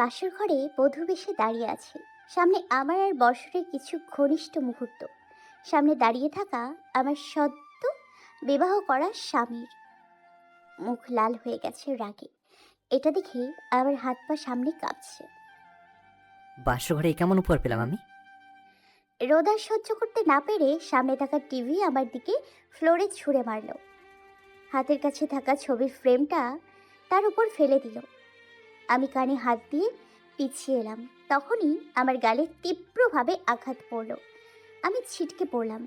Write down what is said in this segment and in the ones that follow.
বাসর ঘরে বধূ বেশে দাঁড়িয়ে আছি। সামনে আমার আর বর্ষণের কিছু ঘনিষ্ঠ মুহূর্ত। সামনে দাঁড়িয়ে থাকা আমার সদ্য বিবাহ করা স্বামীর মুখ লাল হয়ে গেছে রাগে। এটা দেখে আমার হাত পা সামনে কাঁপছে। বাসঘরে কেমন উপহার পেলাম আমি? রোদ আর সহ্য করতে না পেরে সামনে থাকা টিভি আমার দিকে ফ্লোরে ছুঁড়ে মারল। হাতের কাছে থাকা ছবির ফ্রেমটা তার উপর ফেলে দিল। আমি কানে হাত দিয়ে পিছিয়ে এলাম। তখনই আমার গালে তীব্রভাবে আঘাত পড়ল। আমি ছিটকে পড়লাম।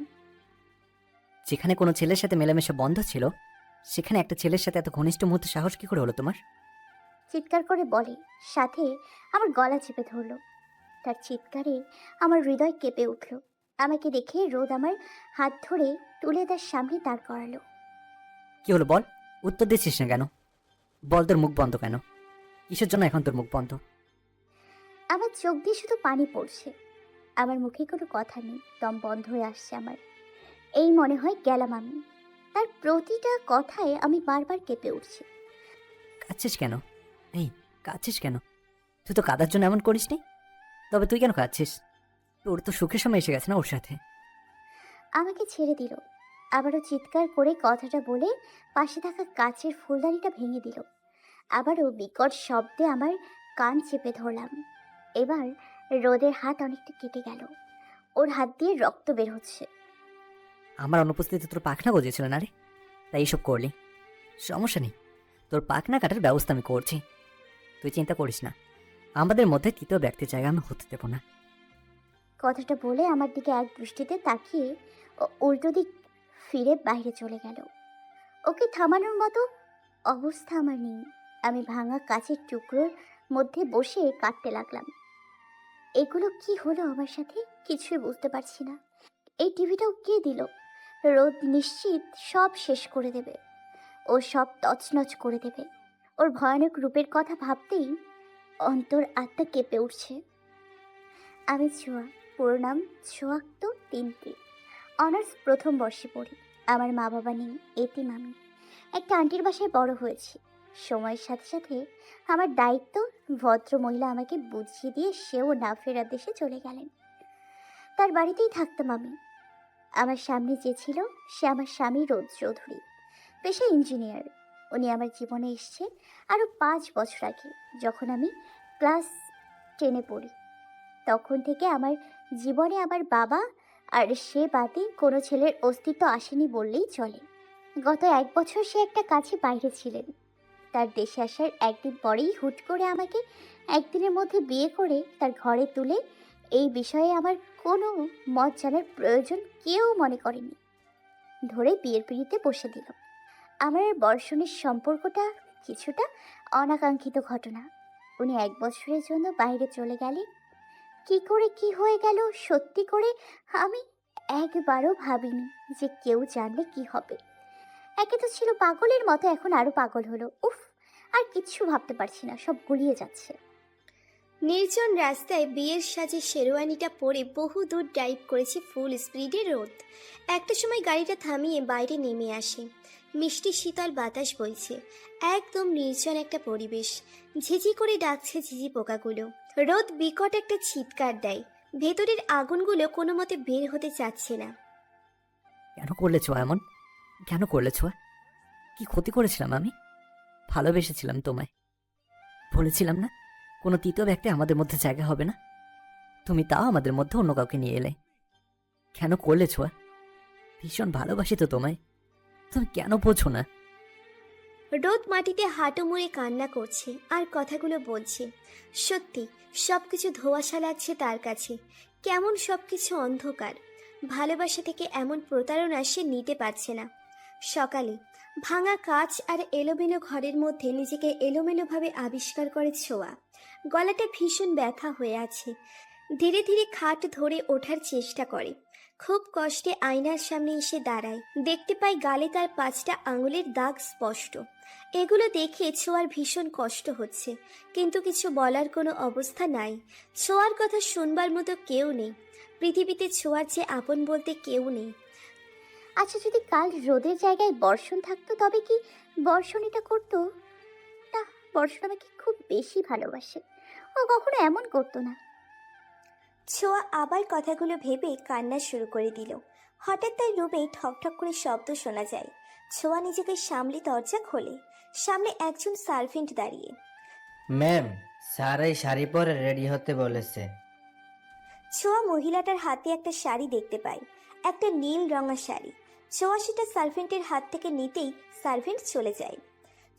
যেখানে কোনো ছেলের সাথে মেলামেশা বন্ধ ছিল, সেখানে একটা ছেলের সাথে এত ঘনিষ্ঠ মুহূর্তে সাহস কি করে হলো তোমার? চিৎকার করে বলে, সাথে আমার গলা চেপে ধরল। তার চিৎকারে আমার হৃদয় কেঁপে উঠল। আমাকে দেখে রোদ আমার হাত ধরে তুলে তার সামনে দাঁড় করালো। কি হলো বল? উত্তর দিচ্ছিস না কেন? বল, তোর মুখ বন্ধ কেন? কিসের জন্য এখন তোর মুখ বন্ধ? আমার চোখ দিয়ে শুধু পানি পড়ছে। আমার মুখে কোনো কথা নেই, দম বন্ধ হয়ে আসছে আমার। এই মনে হয় গেলাম আমি। তার প্রতিটা কথায় আমি বারবার কেঁপে উঠছি। কাঁদছিস কেন? এই, কাঁদছিস কেন? তুই তো কাঁদার জন্য এমন করিসনি। তবে তুই কেন কাঁদছিস? তোর তো সুখের সময় এসে গেছে না ওর সাথে? আমাকে ছেড়ে দিল। আবারও চিৎকার করে কথাটা বলে পাশে থাকা কাচের ফুলদানিটা ভেঙে দিল। আবারও বিকট শব্দে আমার কান চেপে ধরলাম। এবার রোদের হাত অনেকটা কেটে গেল। ওর হাত দিয়ে রক্ত বের হচ্ছে। আমার অনুপস্থিতিতে তোর পাখনা গজিয়েছিল না রে, তাই এইসব করলি। সমস্যা নেই, তোর পাখনা কাটার ব্যবস্থা আমি করছি। তুই চিন্তা করিস না, আমাদের মধ্যে তৃতীয় ব্যক্তির জায়গা আমি হতে দেবো না। কথাটা বলে আমার দিকে এক দৃষ্টিতে তাকিয়ে ও উল্টো দিক ফিরে বাইরে চলে গেল। ওকে থামানোর মতো অবস্থা আমার নেই। আমি ভাঙা কাচের টুকরোর মধ্যে বসে কাঁদতে লাগলাম। এগুলো কি হলো আমার সাথে, কিছুই বুঝতে পারছি না। এই টিভিটাও কে দিল? রোদ নিশ্চিত সব শেষ করে দেবে। ও সব তছনছ করে দেবে। ওর ভয়ানক রূপের কথা ভাবতেই অন্তর আত্মা কেঁপে উঠছে। আমি ছোঁয়া, পুরো নাম ছোঁয়াক্ত তিনটি। অনার্স প্রথম বর্ষে পড়ি। আমার মা বাবা নেই, এতিম আমি। একটা আন্টির বাসায় বড় হয়েছি। সময়ের সাথে সাথে আমার দায়িত্ব ভদ্র মহিলা আমাকে বুঝিয়ে দিয়ে সেও না ফেরার দেশে চলে গেলেন। তার বাড়িতেই থাকতাম আমি। আমার সামনে যে ছিল সে আমার স্বামী রোদ চৌধুরী, পেশা ইঞ্জিনিয়ার। উনি আমার জীবনে এসছে আরও 5 বছর আগে, যখন আমি ক্লাস 10-এ পড়ি। তখন থেকে আমার জীবনে আমার বাবা আর সে বাদে কোনো ছেলের অস্তিত্ব আসেনি বললেই চলে। গত 1 বছর সে একটা কাজে বাইরে ছিলেন। তার দেশে আসার একদিন পরেই হুট করে আমাকে একদিনের মধ্যে বিয়ে করে তার ঘরে তুলে এই বিষয়ে আমার কোনো মত জানার প্রয়োজন কেউ মনে করেনি, ধরে বিয়ের পিঁড়িতে বসে দিল। আমার আর বর্ষণের সম্পর্কটা কিছুটা অনাকাঙ্ক্ষিত ঘটনা। উনি 1 বছরের জন্য বাইরে চলে গেলে কি করে কি হয়ে গেল সত্যি করে আমি একবারও ভাবিনি যে কেউ জানলে কি হবে। একে তো ছিল পাগলের মতো, এখন আরো পাগল হলো। উফ, আর কিচ্ছু ভাবতে পারছি না, সব গুলিয়ে যাচ্ছে। নির্জন রাস্তায় বিয়ের সাজে শেরওয়ানিটা পরে বহু দূর ড্রাইভ করেছে ফুল স্পিডে রোদ। একটা সময় গাড়িটা থামিয়ে বাইরে নেমে আসে। মিষ্টি শীতল বাতাস বইছে। একদম নির্জন একটা পরিবেশ। ঝিঝি করে ডাকছে ঝিঝি পোকাগুলো। রোদ বিকট একটা চিৎকার দেয়। ভেতরের আগুনগুলো কোনো মতে বের হতে চাচ্ছে না। কেন করলে ছোঁয়া এমন? কেন করলে ছোঁয়া? কি ক্ষতি করেছিলাম আমি? ভালোবেসেছিলাম তোমায়, বলেছিলাম না কোনো তৃতীয় ব্যক্তি আমাদের মধ্যে জায়গা হবে না। তুমি তাও আমাদের মধ্যে অন্য কাউকে নিয়ে এলে। কেন করলে ছোঁয়া? ভীষণ ভালোবাসি তো তোমায়, তুমি কেন বোঝো না? রোদ মাটিতে হাঁটু মুড়ে কান্না করছে আর কথাগুলো বলছে। সত্যি সবকিছু ধোঁয়াশা লাগছে তার কাছে। কেমন সবকিছু অন্ধকার। ভালোবাসা থেকে এমন প্রতারণা সে নিতে পারছে না। সকালে ভাঙা কাচ আর এলোমেলো ঘরের মধ্যে নিজেকে এলোমেলোভাবে আবিষ্কার করে ছোঁয়া। গলাটা ভীষণ ব্যথা হয়ে আছে। ধীরে ধীরে খাট ধরে ওঠার চেষ্টা করে। খুব কষ্টে আয়নার সামনে এসে দাঁড়ায়। দেখতে পায় গালে তার 5টা আঙুলের দাগ স্পষ্ট। এগুলো দেখে ছোঁয়ার ভীষণ কষ্ট হচ্ছে, কিন্তু কিছু বলার কোনো অবস্থা নাই। ছোঁয়ার কথা শুনবার মতো কেউ নেই। পৃথিবীতে ছোঁয়ার যে আপন বলতে কেউ নেই। আচ্ছা, যদি কাল রোদের জায়গায় বর্ষণ থাকতো তবে কি বর্ষণ এটা করতো? না, বর্ষণ আমাকে খুব বেশি ভালোবাসে। ও কখনো এমন করতো না। ছোঁয়া আবার কথাগুলো ভেবে কান্না শুরু করে দিল। হঠাৎ তার রুমে ঠকঠক করে শব্দ শোনা যায়। ছোঁয়া নিজেকে সামলে দরজা খোলে। সামনে একজন সার্ভেন্ট দাঁড়িয়ে। ম্যাম, স্যার এই শাড়ি পরে রেডি হতে বলেছে। ছোঁয়া মহিলাটার হাতে একটা শাড়ি দেখতে পায়, একটা নীল রঙা শাড়ি। ছোঁয়া সেটা সার্ভেন্টের হাত থেকে নিতেই সার্ভেন্ট চলে যায়।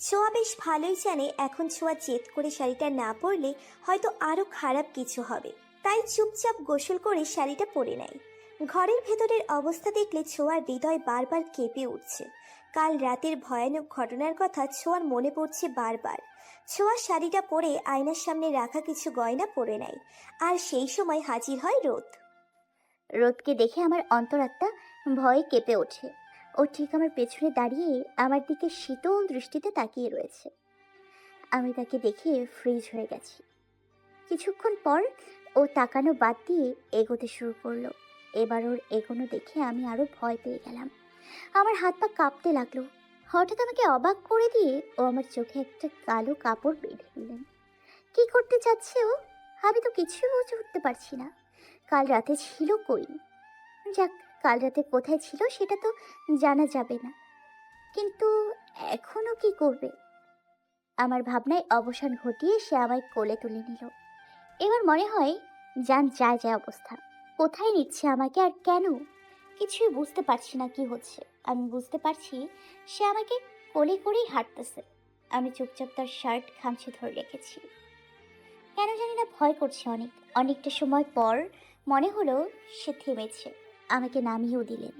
ছোঁয়া বেশ ভালোই জানে এখন ছোঁয়া জেদ করে শাড়িটা না পরলে হয়তো আরও খারাপ কিছু হবে, তাই চুপচাপ গোসল করে শাড়িটা পরে নেয়। ঘরের ভেতরের অবস্থা দেখলে ছোঁয়ার হৃদয় বারবার কেঁপে উঠছে। কাল রাতের ভয়ানক ঘটনার কথা ছোঁয়ার মনে পড়ছে বারবার। ছোঁয়া শাড়িটা পরে আয়নার সামনে রাখা কিছু গয়না পরে নেয়। আর সেই সময় হাজির হয় রোদ। রোদকে দেখে আমার অন্তরাত্মা ভয়ে কেঁপে ওঠে। ও ঠিক আমার পেছনে দাঁড়িয়ে আমার দিকে শীতল দৃষ্টিতে তাকিয়ে রয়েছে। আমি তাকে দেখে ফ্রিজ হয়ে গেছি। কিছুক্ষণ পর ও তাকানো বাদ দিয়ে এগোতে শুরু করলো। এবার ওর এগোনো দেখে আমি আরো ভয় পেয়ে গেলাম। আমার হাত পা কাঁপতে লাগলো। হঠাৎ আমাকে অবাক করে দিয়ে ও আমার চোখে একটা কালো কাপড় বেঁধে দিলেন। কি করতে চাচ্ছে ও? আমি তো কিছুই বুঝে উঠতে পারছি না। কাল রাতে ছিল কই? যাক, কাল রাতে কোথায় ছিল সেটা তো জানা যাবে না, কিন্তু এখনো কি করবে? আমার ভাবনায় অবসান ঘটিয়ে সে আমায় কোলে তুলে নিল। এবার মনে হয় জান যায় যায় অবস্থা। কোথায় নিচ্ছে আমাকে আর কেন? কিছুই বুঝতে পারছি না কি হচ্ছে। আমি বুঝতে পারছি সে আমাকে কোলে করেই হাঁটতেছে। আমি চুপচাপ তার শার্ট খামচে ধরে রেখেছি। কেন জানি না ভয় করছে অনেক। অনেকটা সময় পর মনে হলো সে থেমেছে। আমাকে নামিয়েও দিলেন।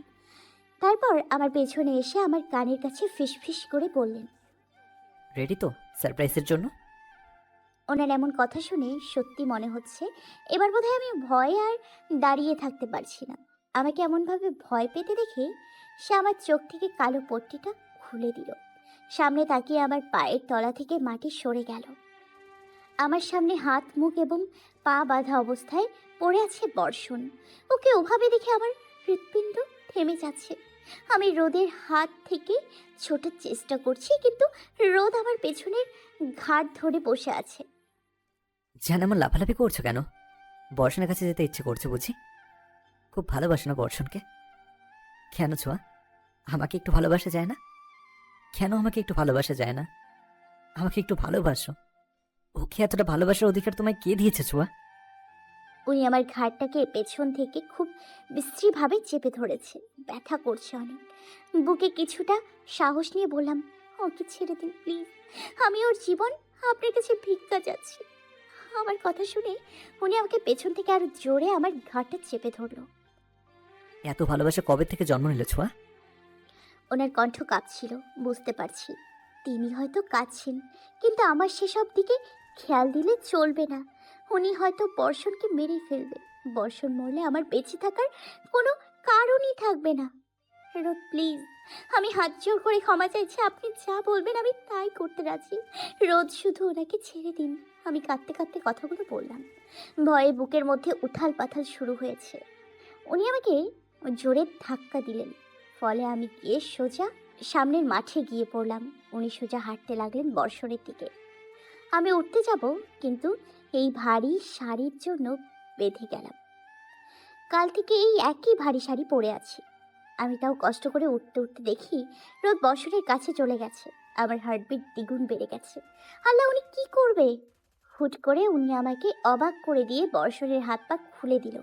তারপর আমার পেছনে এসে আমার কানের কাছে ফিসফিস করে বললেন, রেডি তো সারপ্রাইজের জন্য? ওনার এমন কথা শুনে সত্যি মনে হচ্ছে এবার বোধহয় আমি ভয়ে আর দাঁড়িয়ে থাকতে পারছি না। আমাকে এমনভাবে ভয় পেতে দেখে সে আমার চোখ থেকে কালো পট্টিটা খুলে দিল। সামনে তাকিয়ে আমার পায়ের তলা থেকে মাটি সরে গেল। আমার সামনে হাত মুখ এবং পা বাঁধা অবস্থায় পড়ে আছে বর্ষণ। ওকে ওভাবে দেখে আমার হৃৎপিণ্ড থেমে যাচ্ছে। আমি রোদের হাত থেকে ছোটার চেষ্টা করছি, কিন্তু রোদ আমার পেছনের ঘাট ধরে বসে আছে। যেন এমন লাফালাফি করছো কেন? বর্ষণের কাছে যেতে ইচ্ছে করছে বুঝি? খুব ভালোবাসো না বর্ষণকে? কেন ছোঁয়া, আমাকে একটু ভালোবাসা যায় না? কেন আমাকে একটু ভালোবাসা যায় না? আমাকে একটু ভালোবাসো। ওকে এতটা ভালোবাসার অধিকার তোমায় কে দিয়েছে ছোঁয়া? উনি আমার ঘাড়টাকে পেছন থেকে খুব বিশ্রীভাবে চেপে ধরেছে। ব্যথা করছে অনেক। বুকে কিছুটা সাহস নিয়ে বললাম, ওকে ছেড়ে দিন প্লিজ। আমি ওর জীবন আপনার কাছে ভিক্ষা যাচ্ছি। আমার কথা শুনে উনি আমাকে পেছন থেকে আরো জোরে আমার ঘাড়টা চেপে ধরলো। এত ভালোবাসা কবে থেকে জন্ম নিল ছোঁয়া? ওনার কণ্ঠ কাঁপছিল, বুঝতে পারছি তিনি হয়তো কাঁদছেন, কিন্তু আমার সেসব দিকে খেয়াল দিলে চলবে না। উনি হয়তো বর্ষণকে মেরে ফেলবে। বর্ষণ মরলে আমার বেঁচে থাকার কোনো কারণই থাকবে না। রোদ প্লিজ, আমি হাত জোর করে ক্ষমা চাইছি। আপনি যা বলবেন আমি তাই করতে রাজি। রোদ শুধু ওনাকে ছেড়ে দিন। আমি কাঁদতে কাঁদতে কথাগুলো বললাম। ভয়ে বুকের মধ্যে উথাল পাথাল শুরু হয়েছে। উনি আমাকে জোরে ধাক্কা দিলেন, ফলে আমি গিয়ে সোজা সামনের মাঠে গিয়ে পড়লাম। উনি সোজা হাঁটতে লাগলেন বর্ষণের দিকে। আমি উঠতে যাব, কিন্তু এই ভারী শাড়ির জন্য বেঁধে গেলাম। কাল থেকে এই একই ভারী শাড়ি পরে আছি। আমি তাও কষ্ট করে উঠতে উঠতে দেখি রোদ বর্ষণের কাছে চলে গেছে। আমার হার্টবিট দ্বিগুণ বেড়ে গেছে। আল্লাহ, উনি কি করবে? হুট করে উনি আমাকে অবাক করে দিয়ে বর্ষণের হাত পা খুলে দিল।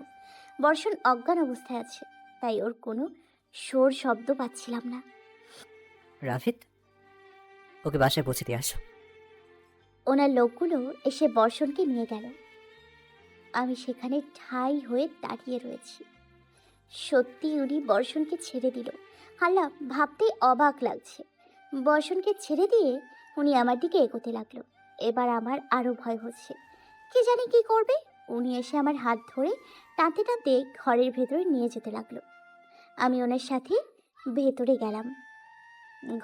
বর্ষণ অজ্ঞান অবস্থায় আছে, তাই ওর কোনো সোর শব্দ পাচ্ছিলাম না। রাফিদ, ওকে বাসায় পৌঁছে দিয়ে আসো। ওনার লোকগুলো এসে বর্ষণকে নিয়ে গেল। আমি সেখানে ঠাই হয়ে দাঁড়িয়ে রয়েছি। সত্যি উনি বর্ষণকে ছেড়ে দিল। আল্লাহ, ভাবতেই অবাক লাগছে। বর্ষণকে ছেড়ে দিয়ে উনি আমার দিকে এগোতে লাগলো। এবার আমার আরও ভয় হচ্ছে, কি জানি কি করবে। উনি এসে আমার হাত ধরে টানতে টানতে ঘরের ভেতরে নিয়ে যেতে লাগলো। আমি ওনার সাথে ভেতরে গেলাম।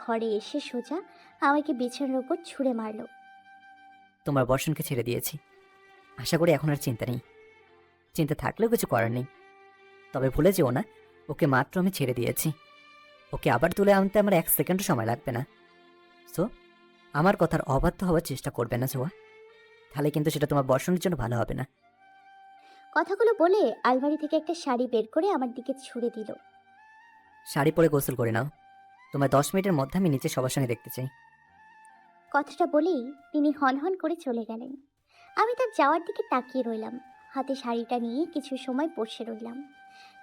ঘরে এসে সোজা আমাকে বিছানার উপর ছুঁড়ে মারলো। তোমার বর্ষণকে ছেড়ে দিয়েছি। আশা করি এখন আর চিন্তা নেই। চিন্তা থাকলেও কিছু করার নেই। তবে ভুলে যেও না, ওকে মাত্র আমি ছেড়ে দিয়েছি। ওকে আবার তুলে আনতে আমার 1 সেকেন্ডও সময় লাগবে না। সো আমার কথার অবাধ্য হওয়ার চেষ্টা করবে না ছোঁয়া। তাহলে কিন্তু সেটা তোমার বর্ষণের জন্য ভালো হবে না। কথাগুলো বলে আলমারি থেকে একটা শাড়ি বের করে আমার দিকে ছুঁড়ে দিল। শাড়ি পরে গোসল করে নাও। তোমার 10 মিনিটের মধ্যে আমি নিচে সবার সঙ্গে দেখতে চাই। কথাটা বলেই তিনি হনহন করে চলে গেলেন। আমি তার যাওয়ার দিকে তাকিয়ে রইলাম। হাতে শাড়িটা নিয়ে কিছু সময় বসে রইলাম।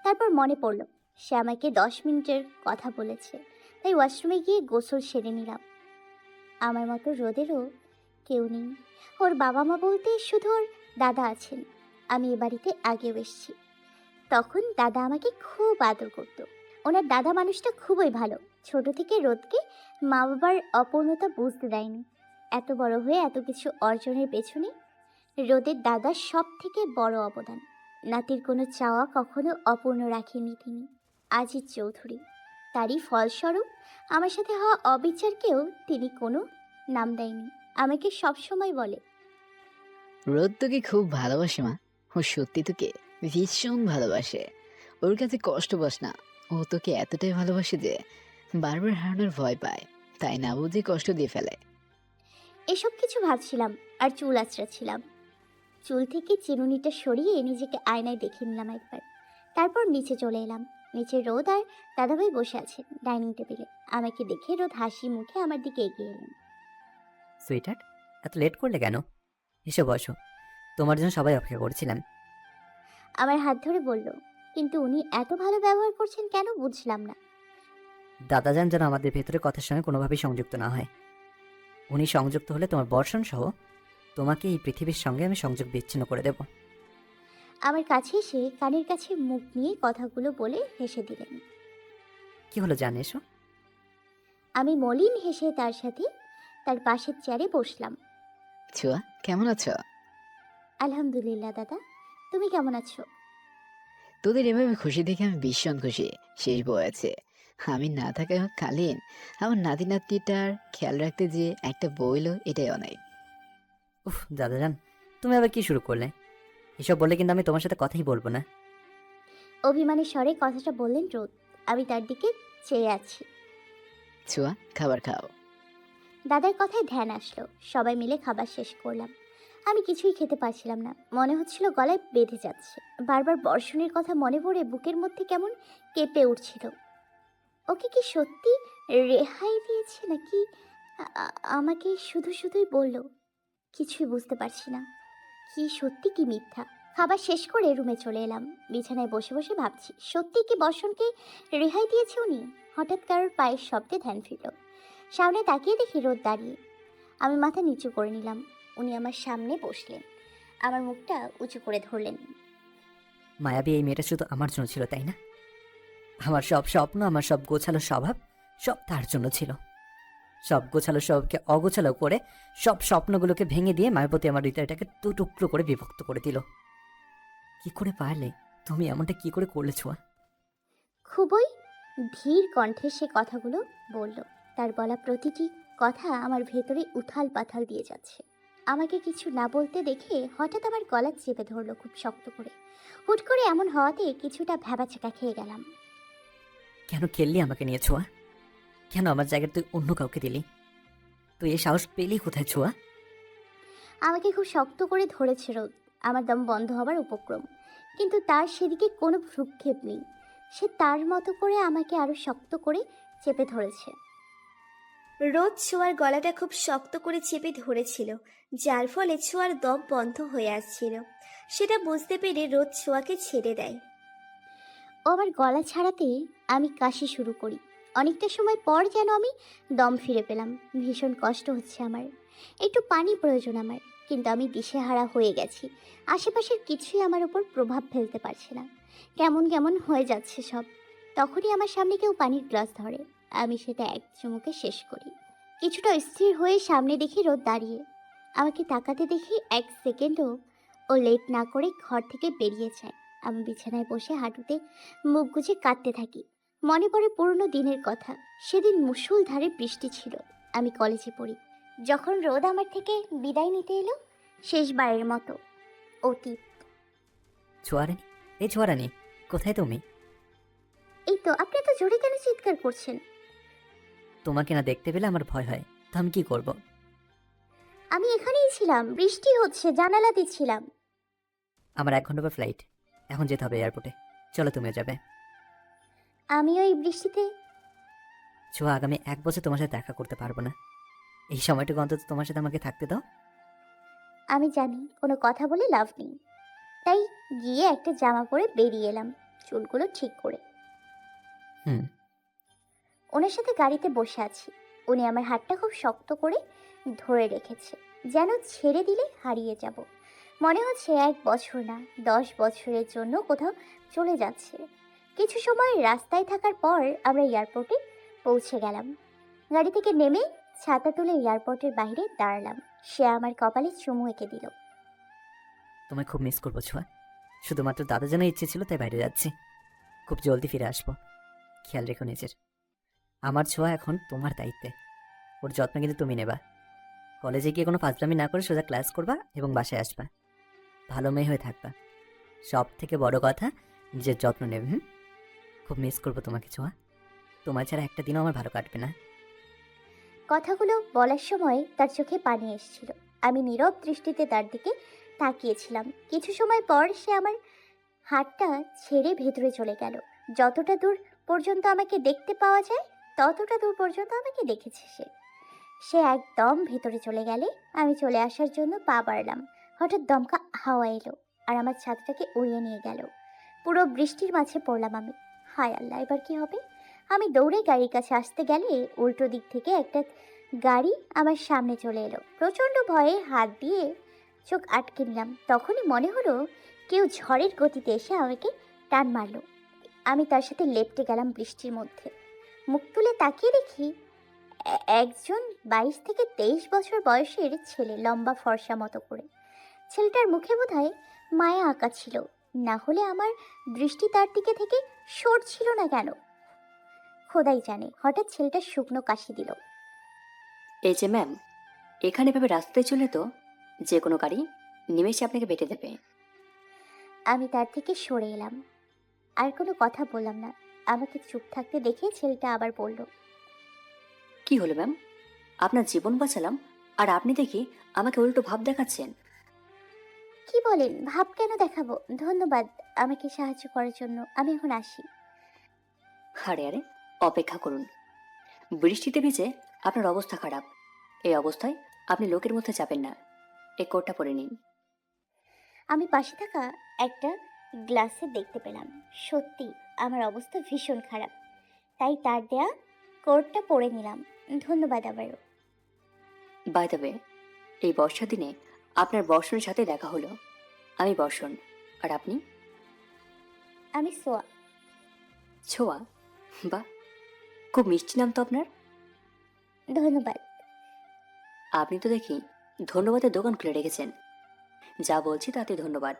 তারপর মনে পড়ল সে আমাকে 10 মিনিটের কথা বলেছে, তাই ওয়াশরুমে গিয়ে গোসল সেরে নিলাম। আমার মতো রোদেরও কেউ নেই। ওর বাবা মা বলতে শুধু ওর দাদা আছেন। আমি এ বাড়িতে আগেও এসেছি, তখন দাদা আমাকে খুব আদর করত। ওনার দাদা মানুষটা খুবই ভালো। ছোট থেকে রোদকে মা বাবার অপূর্ণতা বুঝতে দেয়নি। এত বড় হয়ে এত কিছু অর্জনের পেছনে রোদের দাদার সব থেকে বড় অবদান। নাতির কোনো চাওয়া কখনো অপূর্ণ রাখেননি তিনি। আজিজ চৌধুরী, তারই ফলস্বরূপ আমার সাথে হওয়া অবিচারকেও তিনি কোনো নাম দেয়নি। আমাকে সবসময় বলে, রোদ তোকে খুব ভালোবাসে মা। ও সত্যি তোকে ভীষণ ভালোবাসে। ওর কাছে কষ্ট পাস না। ও তোকে এতটাই ভালোবাসে যে বারবার হারানোর ভয় পায়, তাই না বুঝে কষ্ট দিয়ে ফেলে। এসব কিছু ভাবছিলাম আর চুল আঁচড়াচ্ছিলাম। চুল থেকে চিরুনিটা সরিয়ে নিজেকে আয়নায় দেখে নিলাম একবার। তারপর নিচে চলে এলাম। নিচে রোদ আর দাদাভাই বসে আছেন ডাইনিং টেবিলে। আমাকে দেখে রোদ হাসি মুখে আমার দিকে এগিয়ে এলেন। সুইটার্ট, এত লেট করলে কেন? এসে বসো, তোমার জন্য সবাই অপেক্ষা করছিলাম। আমার হাত ধরে বলল, কিন্তু উনি এত ভালো ব্যবহার করছেন কেন বুঝলাম না। দাদাজান যেন আমাদের ভেতরে কথার সঙ্গে কোনোভাবেই সংযুক্ত না হয়। উনি সংযুক্ত হলে তোমার বর্ষণ সহ তোমাকে এই পৃথিবীর সঙ্গে আমি সংযোগ বিচ্ছিন্ন করে দেব। আমার কাছে এসে কানের কাছে মুখ নিয়ে কথাগুলো বলে হেসে দিলেন। কি হলো জান, এসো। আমি মলিন হেসে তার সাথে তার পাশের চেয়ারে বসলাম। ছোঁয়া, কেমন আছো? আলহামদুলিল্লাহ দাদা, তুমি কেমন আছো? তোদের এভাবে খুশি দেখে আমি ভীষণ খুশি। শেষ বয়সে আমি না থাকাকালীন আমার নাতি নাতনিটার খেয়াল রাখতে যে একটা বই এলো, এটাই অনেক। উফ দাদাজান, তুমি আবার কি শুরু করলে? এসব বললে কিন্তু আমি তোমার সাথে কথাই বলবো না। অভিমানের স্বরে কথাটা বললেন রোদ। আমি তার দিকে চেয়ে আছি। ছোঁয়া, খাবার খাও। দাদার কথায় ধ্যান আসলো। সবাই মিলে খাবার শেষ করলাম। আমি কিছুই খেতে পারছিলাম না। মনে হচ্ছিল গলায় বেঁধে যাচ্ছে। বারবার বর্ষণের কথা মনে পড়ে বুকের মধ্যে কেমন কেঁপে উঠছিল। ওকে কি সত্যি রেহাই দিয়েছে নাকি আমাকে শুধু শুধুই বলল? কিছুই বুঝতে পারছি না, কি সত্যি কি মিথ্যা। খাবার শেষ করে রুমে চলে এলাম। বিছানায় বসে বসে ভাবছি, সত্যি কি বর্ষণকে রেহাই দিয়েছে উনি? হঠাৎ কারোর পায়ের শব্দে ধ্যান ফিরল। সামনে তাকিয়ে দেখি রোদ দাঁড়িয়ে। আমি মাথা নিচু করে নিলাম। উনি আমার সামনে বসলেন, আমার মুখটা উঁচু করে ধরলেন। মায়াবী এই মেয়েটা শুধু আমার জন্য ছিল, তাই না? আমার সব স্বপ্ন, আমার সব গোছালো স্বভাব, সব তার জন্য ছিল। সব গোছালো স্বভাবকে অগোছালো করে সব স্বপ্নগুলোকে ভেঙে দিয়ে মায়াবতী আমার হৃদয়টাকে দু টুকরো করে বিভক্ত করে দিল। কি করে পারলে? তুমি এমনটা কি করে করলে ছোঁয়া? খুবই ধীর কণ্ঠে সে কথাগুলো বলল। তার বলা প্রতিটি কথা আমার ভেতরে উথাল পাথাল দিয়ে যাচ্ছে। আমাকে কিছু না বলতে দেখে হঠাৎ আমার গলা চেপে ধরলো খুব শক্ত করে। হুট করে এমন হওয়াতে কিছুটা ভ্যাবাচাকা খেয়ে গেলাম। কেন খেললি আমাকে নিয়ে ছোঁয়া? কেন আমার জায়গায় তুই অন্য কাউকে দিলি? তুই এই সাহস পেলি কোথায় ছোঁয়া? আমাকে খুব শক্ত করে ধরেছে রোদ। আমার দম বন্ধ হবার উপক্রম, কিন্তু তার সেদিকে কোনো ভ্রুক্ষেপ নেই। সে তার মতো করে আমাকে আরো শক্ত করে চেপে ধরেছে। রোদ ছোঁয়ার গলাটা খুব শক্ত করে চেপে ধরেছিল, যার ফলে ছোঁয়ার দম বন্ধ হয়ে আসছিল। সেটা বুঝতে পেরে রোদ ছোঁয়াকে ছেড়ে দেয়। ও আমার গলা ছাড়াতে আমি কাশি শুরু করি। অনেকটা সময় পর যেন আমি দম ফিরে পেলাম। ভীষণ কষ্ট হচ্ছে আমার। একটু পানি প্রয়োজন আমার, কিন্তু আমি দিশেহারা হয়ে গেছি। আশেপাশের কিছুই আমার উপর প্রভাব ফেলতে পারছে না। কেমন কেমন হয়ে যাচ্ছে সব। তখনই আমার সামনে কেউ পানির গ্লাস ধরে। আমি সেটা এক চুমুকে শেষ করি। কিছুটা স্থির হয়ে সামনে দেখি রোদ দাঁড়িয়ে। আমাকে তাকাতে দেখি এক সেকেন্ডও ও লেট না করে ঘর থেকে বেরিয়ে যায়। আমি বিছানায় বসে হাঁটুতে মুখ গুজে কাঁদতে থাকি। মনে পড়ে পুরনো দিনের কথা। সেদিন মুষলধারে বৃষ্টি ছিল। আমি কলেজে পড়ি। যখন রোদ আমার থেকে বিদায় নিতে এলো, শেষবারের মতো। অতীত। ছোঁয়ারানি, এই ছোঁয়ারানি, কোথায় তুমি? এই তো, আপনি এত জোরে কেন চিৎকার করছেন? তোমাকে না দেখতে পেলে আমার ভয় হয়, তো আমি কি করব? আমি এখানেই ছিলাম, বৃষ্টি হচ্ছে, জানালা দিচ্ছিলাম। আমার 1 ঘন্টা পর ফ্লাইট, এখন যেতে হবে এয়ারপোর্টে। চলো, তুমিও যাবে। আমি ওই বৃষ্টিতে। ছোঁয়া, আগামী 1 বছর তোমার সাথে দেখা করতে পারবো না। এই সময়টুকু অন্তত তোমার সাথে আমাকে থাকতে দাও। আমি জানি কোনো কথা বলে লাভ নেই, তাই গিয়ে একটা জামা পরে বেরিয়ে এলাম, চুলগুলো ঠিক করে। হুম। ওনার সাথে গাড়িতে বসে আছি। উনি আমার হাতটা খুব শক্ত করে ধরে রেখেছে, যেন ছেড়ে দিলে হারিয়ে যাব। মনে হচ্ছে 1 বছর না, 10 বছরের জন্য কোথাও চলে যাচ্ছে। কিছু সময় রাস্তায় থাকার পর আমরা এয়ারপোর্টে পৌঁছে গেলাম। গাড়ি থেকে নেমে ছাতা তুলে এয়ারপোর্টের বাইরে দাঁড়ালাম। সে আমার কপালে চুমু এঁকে দিল। তোমায় খুব মিস করবো ছোঁয়া। শুধুমাত্র দাদা জানার ইচ্ছে ছিল, তাই বাইরে যাচ্ছি। খুব জলদি ফিরে আসবো। খেয়াল রেখো নিজের। আমার ছোঁয়া এখন তোমার দায়িত্বে। ওর যত্ন কিন্তু তুমি নেবা। কলেজে গিয়ে কোনো ফাজলামি না করে সোজা ক্লাস করবা এবং বাসায় আসবা। ভালো মেয়ে হয়ে থাকবা। সব থেকে বড় কথা, নিজের যত্ন নেবে। খুব মিস করবো তোমাকে ছোঁয়া। তোমার ছাড়া একটা দিনও আমার ভালো কাটবে না। কথাগুলো বলার সময় তার চোখে পানি এসেছিল। আমি নীরব দৃষ্টিতে তার দিকে তাকিয়েছিলাম। কিছু সময় পর সে আমার হাতটা ছেড়ে ভেতরে চলে গেল। যতটা দূর পর্যন্ত আমাকে দেখতে পাওয়া যায় ততটা দূর পর্যন্ত আমাকে দেখেছে সে। সে একদম ভেতরে চলে গেলে আমি চলে আসার জন্য পা বাড়লাম। হঠাৎ দমকা হাওয়া এলো আর আমার ছাদটাকে উড়িয়ে নিয়ে গেল। পুরো বৃষ্টির মাঝে পড়লাম আমি। হায় আল্লাহ, এবার কি হবে? আমি দৌড়ে গাড়ির কাছে আসতে গেলে উল্টো দিক থেকে একটা গাড়ি আমার সামনে চলে এলো। প্রচণ্ড ভয়ে হাত দিয়ে চোখ আটকে নিলাম। তখনই মনে হলো কেউ ঝড়ের গতিতে এসে আমাকে টান মারলো। আমি তার সাথে লেপ্টে গেলাম বৃষ্টির মধ্যে। মুখ তুলে তাকিয়ে দেখি একজন 22 থেকে 23 বছর বয়সের ছেলে, লম্বা ফর্সা মতো করে। ছেলেটার মুখে বোধহয় মায়া আঁকা ছিল, না হলে আমার দৃষ্টি তার দিকে থেকে সরছিল না কেন খোদাই জানে। হঠাৎ ছেলেটা শুকনো কাশি দিল। এই যে ম্যাম, এখানে এভাবে রাস্তায় চলে তো যে কোনো গাড়ি নিমেষে আপনাকে বেটে দেবে। আমি তার থেকে সরে এলাম, আর কোনো কথা বললাম না। আমাকে চুপ থাকতে দেখে ছেলেটা আবার বলল, কি হলো ম্যাম? আপনার জীবন বাঁচালাম আর আপনি দেখি আমাকে উল্টো ভাব দেখাচ্ছেন। কি বলেন? ভাব কেন দেখাবো? ধন্যবাদ আমাকে সাহায্য করার জন্য। আমি এখন আসি। আরে আরে, অপেক্ষা করুন। বৃষ্টিতে ভিজে আপনার অবস্থা খারাপ। এই অবস্থায় আপনি লোকের মধ্যে যাবেন না। এই কোটটা পরে নিন। আমি পাশে থাকা একটা গ্লাসে দেখতে পেলাম সত্যি আমার অবস্থা ভীষণ খারাপ, তাই তার দেয়া কোটটা পরে নিলাম। ধন্যবাদ আবারও। বাই দ্য ওয়ে, এই বর্ষার দিনে আপনার বর্ষণের সাথে দেখা হলো। আমি বর্ষণ, আর আপনি? আমি সোয়া। ছোঁয়া? বাহ, খুব মিষ্টি নাম তো আপনার। ধন্যবাদ। আপনি তো দেখি ধন্যবাদের দোকান খুলে রেখেছেন। যা বলছি তাতে ধন্যবাদ।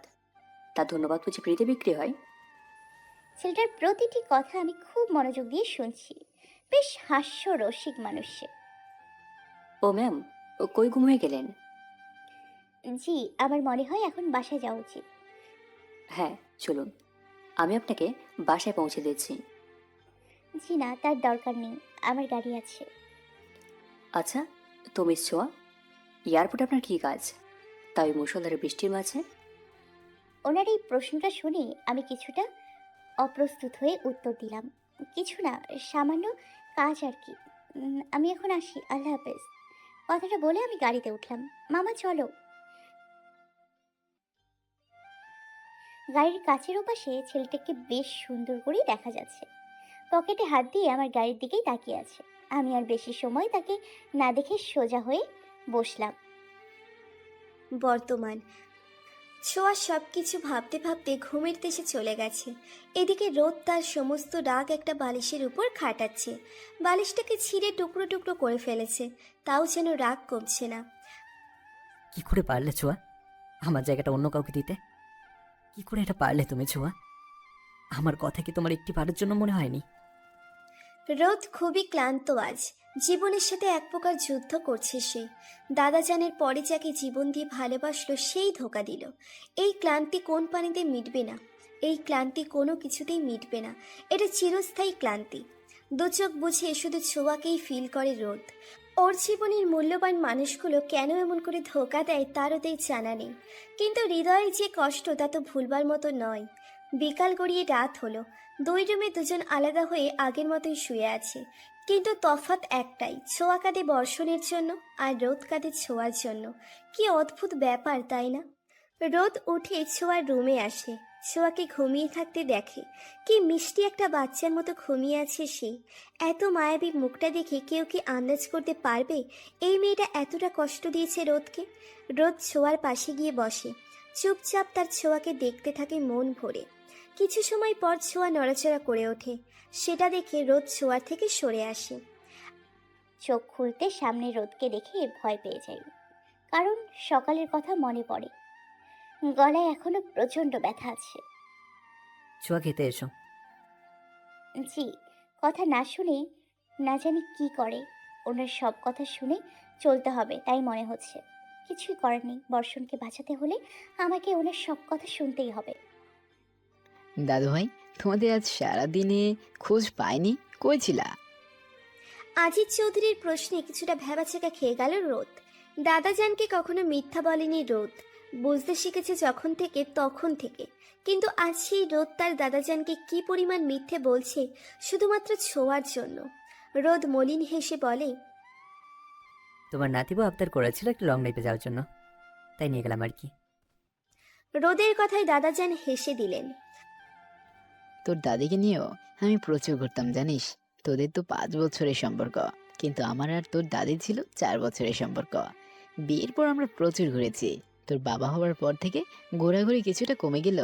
তার ধন্যবাদ বুঝি ফ্রিতে বিক্রি হয়? ছেলেটার প্রতিটি কথা আমি খুব মনোযোগ দিয়ে শুনছি। বেশ হাস্যরসিক মানুষ সে। ও ম্যাম, ও কই গুম হয়ে গেলেন? জি, আমার মনে হয় এখন বাসায় যাওয়া উচিত। হ্যাঁ, চলুন, আমি আপনাকে বাসায় পৌঁছে দিচ্ছি। জি না, তার দরকার নেই, আমার গাড়ি আছে। আচ্ছা, তো মিস ছোঁয়া, এয়ারপোর্টে আপনার কী কাজ? তাই মুষলধারে বৃষ্টির মাঝে? ওনার এই প্রশ্নটা শুনে আমি কিছুটা অপ্রস্তুত হয়ে উত্তর দিলাম, কিছু না, সামান্য কাজ আর কি। আমি এখন আসি, আল্লাহ হাফেজ। কথাটা বলে আমি গাড়িতে উঠলাম। মামা চলো। গাড়ির কাছের ওপাশে ছেলেটাকে বেশ সুন্দর করেই দেখা যাচ্ছে। পকেটে হাত দিয়ে আমার গাড়ির দিকেই তাকিয়ে আছে। আমি আর বেশি সময় তাকে না দেখে সোজা হয়ে বসলাম। বর্তমান ছোঁয়া সব কিছু ভাবতে ভাবতে ঘুমের দেশে চলে গেছে। এদিকে রোদ তার সমস্ত রাগ একটা বালিশের উপর খাটাচ্ছে। বালিশটাকে ছিঁড়ে টুকরো টুকরো করে ফেলেছে, তাও যেন রাগ কমছে না। কি করে পারলে ছোঁয়া আমার জায়গাটা অন্য কাউকে দিতে? কি করে এটা পারলে তুমি ছোঁয়া? আমার কথা কি তোমার একটি বারের জন্য মনে হয়নি? রোদ খুবই ক্লান্ত আজ। জীবনের সাথে এক প্রকার যুদ্ধ করছে সে। দাদাজানের পরে যাকে জীবন দিয়ে ভালোবাসলো সেই ধোঁকা দিল। এই ক্লান্তি কোন পানিতে মিটবে না, এই ক্লান্তি কোনো কিছুতেই মিটবে না। এটা চিরস্থায়ী ক্লান্তি। দু চোখ বুঝে শুধু ছোঁয়াকেই ফিল করে রোদ। ওর জীবনের মূল্যবান মানুষগুলো কেন এমন করে ধোঁকা দেয় তার ওদের জানা নেই, কিন্তু হৃদয়ের যে কষ্ট তা তো ভুলবার মতো নয়। বিকাল গড়িয়ে রাত হলো। দুই রুমে দুজন আলাদা হয়ে আগের মতোই শুয়ে আছে, কিন্তু তফাৎ একটাই, ছোঁয়া কাঁদে বর্ষণের জন্য আর রোদ কাঁদে ছোঁয়ার জন্য। কি অদ্ভুত ব্যাপার, তাই না? রোদ উঠে ছোঁয়ার রুমে আসে, ছোঁয়াকে ঘুমিয়ে থাকতে দেখে। কি মিষ্টি একটা বাচ্চার মতো ঘুমিয়ে আছে সে। এত মায়াবী মুখটা দেখে কেউ কি আন্দাজ করতে পারবে এই মেয়েটা এতটা কষ্ট দিয়েছে রোদকে? রোদ ছোঁয়ার পাশে গিয়ে বসে, চুপচাপ তার ছোঁয়াকে দেখতে থাকে মন ভরে। কিছু সময় পর ছোঁয়া নড়াচড়া করে ওঠে, সেটা দেখে রোদ ছোঁয়ার থেকে সরে আসে। চোখ খুলতে সামনে রোদকে দেখে ভয় পেয়ে যাই, কারণ সকালের কথা মনে পড়ে। গলায় এখনো প্রচণ্ড ব্যথা আছে। ছোঁয়া, খেতে এসো। জি। কথা না শুনে না জানি কি করে, ওনার সব কথা শুনে চলতে হবে তাই মনে হচ্ছে। কিছুই করার নেই, বর্ষণকে বাঁচাতে হলে আমাকে ওনার সব কথা শুনতেই হবে। দাদু ভাই, তোমাদের আজ সারাদিনে খোঁজ পাইনি, কই ছিলা? আজিজ চৌধুরীর প্রশ্নে কিছুটা ভ্যাবাচাকা খেয়ে গেল রোদ। দাদাজানকে কখনো মিথ্যা বলেনি রোদ, বুঝতে শিখেছে যখন থেকে তখন থেকে। কিন্তু আজ সেই রোদ তার দাদাজানকে কি পরিমাণ মিথ্যে বলছে শুধুমাত্র ছোঁয়ার জন্য। রোদ মলিন হেসে বলে, তোমার নাতিবু আবদার করেছিল একটু লং ড্রাইভে যাওয়ার জন্য, তাই নিয়ে গেলাম আর কি। রোদের কথায় দাদাজান হেসে দিলেন। তোর দাদিকে নিয়েও আমি প্রচুর ঘুরতাম জানিস। তোদের তো 5 বছরের সম্পর্ক, কিন্তু আমার আর তোর দাদি ছিল 4 বছরের সম্পর্ক। বিয়ের পর আমরা প্রচুর ঘুরেছি। তোর বাবা হওয়ার পর থেকে ঘোরাঘুরি কিছুটা কমে গেল,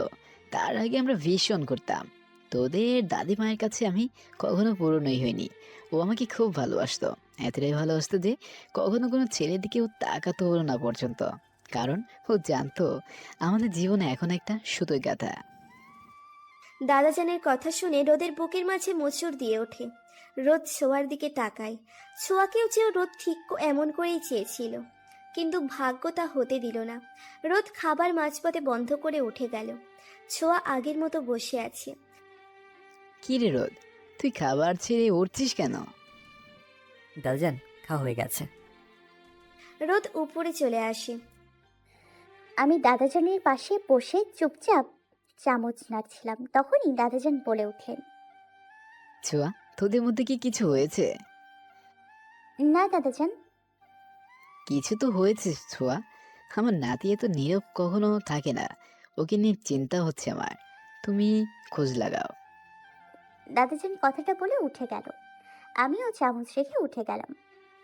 তার আগে আমরা ভীষণ ঘুরতাম। তোদের দাদি মায়ের কাছে আমি কখনো পুরনোই হইনি। ও আমাকে খুব ভালোবাসতো, এতটাই ভালোবাসতো যে কখনো কোনো ছেলের দিকে ও তাকাতো না পর্যন্ত, কারণ ও জানতো আমাদের জীবনে এখন একটা সুতোই গাথা। দাদাজানের কথা শুনে রোদের বুকের মাঝে মোচড় দিয়ে ওঠে। রোদ ছোঁয়ার দিকে তাকায়। ছোঁয়াকেও চেয়েও রোদ ঠিক এমন করেই চেয়েছিল, কিন্তু ভাগ্য তা হতে দিল না। রোদ খাবার মাঝপথে বন্ধ করে উঠে গেল। ছোঁয়া আগের মতো বসে আছে। কি রে রোদ, তুই খাবার ছেড়ে উঠছিস কেন? দাদাজান, খাওয়া হয়ে গেছে। রোদ উপরে চলে আসে। আমি দাদাজানের পাশে বসে চুপচাপ চামচ নাড়ছিলাম, তখনই দাদাজান বলে উঠলেন, ছোঁয়া, তোদের মধ্যে কি কিছু হয়েছে? না দাদাজান। কিছু তো হয়েছে ছোঁয়া। আমার নাতি এত নীরব কখনো থাকে না, ওকে নিয়ে চিন্তা হচ্ছে আমার। তুমি খোঁজ লাগাও। দাদাজান কথাটা বলে উঠে গেল। আমিও চামচ রেখে উঠে গেলাম।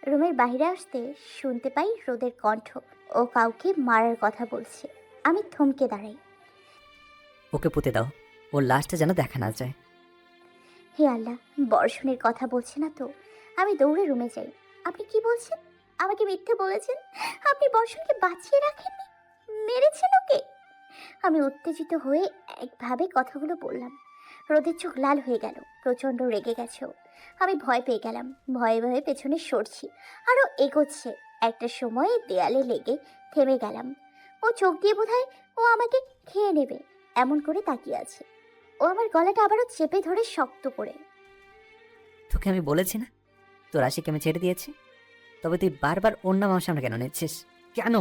রুমের বাইরে আসতে শুনতে পাই রোদের কণ্ঠ। ও কাউকে মারার কথা বলছে। আমি থমকে দাঁড়াই। ওকে পুঁতে দাও, ওর লাশটা যেন দেখা না যায়। হে আল্লাহ, বর্ষণের কথা বলছে না তো? আমি দৌড়ে রুমে যাই। আপনি কি বলছেন? আমাকে মিথ্যে বলেছেন? আপনি বর্ষণকে বাঁচিয়ে রাখেননি, মেরেছেন ওকে? আমি উত্তেজিত হয়ে একভাবে কথাগুলো বললাম। রোদের চোখ লাল হয়ে গেল, প্রচণ্ড রেগে গেছে ও। আমি ভয় পেয়ে গেলাম, ভয়ে ভয়ে পেছনে সরছি, আরও এগোচ্ছে। একটা সময়ে দেয়ালে লেগে থেমে গেলাম। ও চোখ দিয়ে বোধহয় ও আমাকে খেয়ে নেবে এমন করে তাকিয়ে আছে। ও আমার গলাটা আবারও চেপে ধরে শক্ত করে। তোকে আমি বলেছি না তোর আশিকে আমি ছেড়ে দিয়েছি, তবে তুই বারবার ওর নাম আমার সামনে কেন নিচ্ছিস? কেন?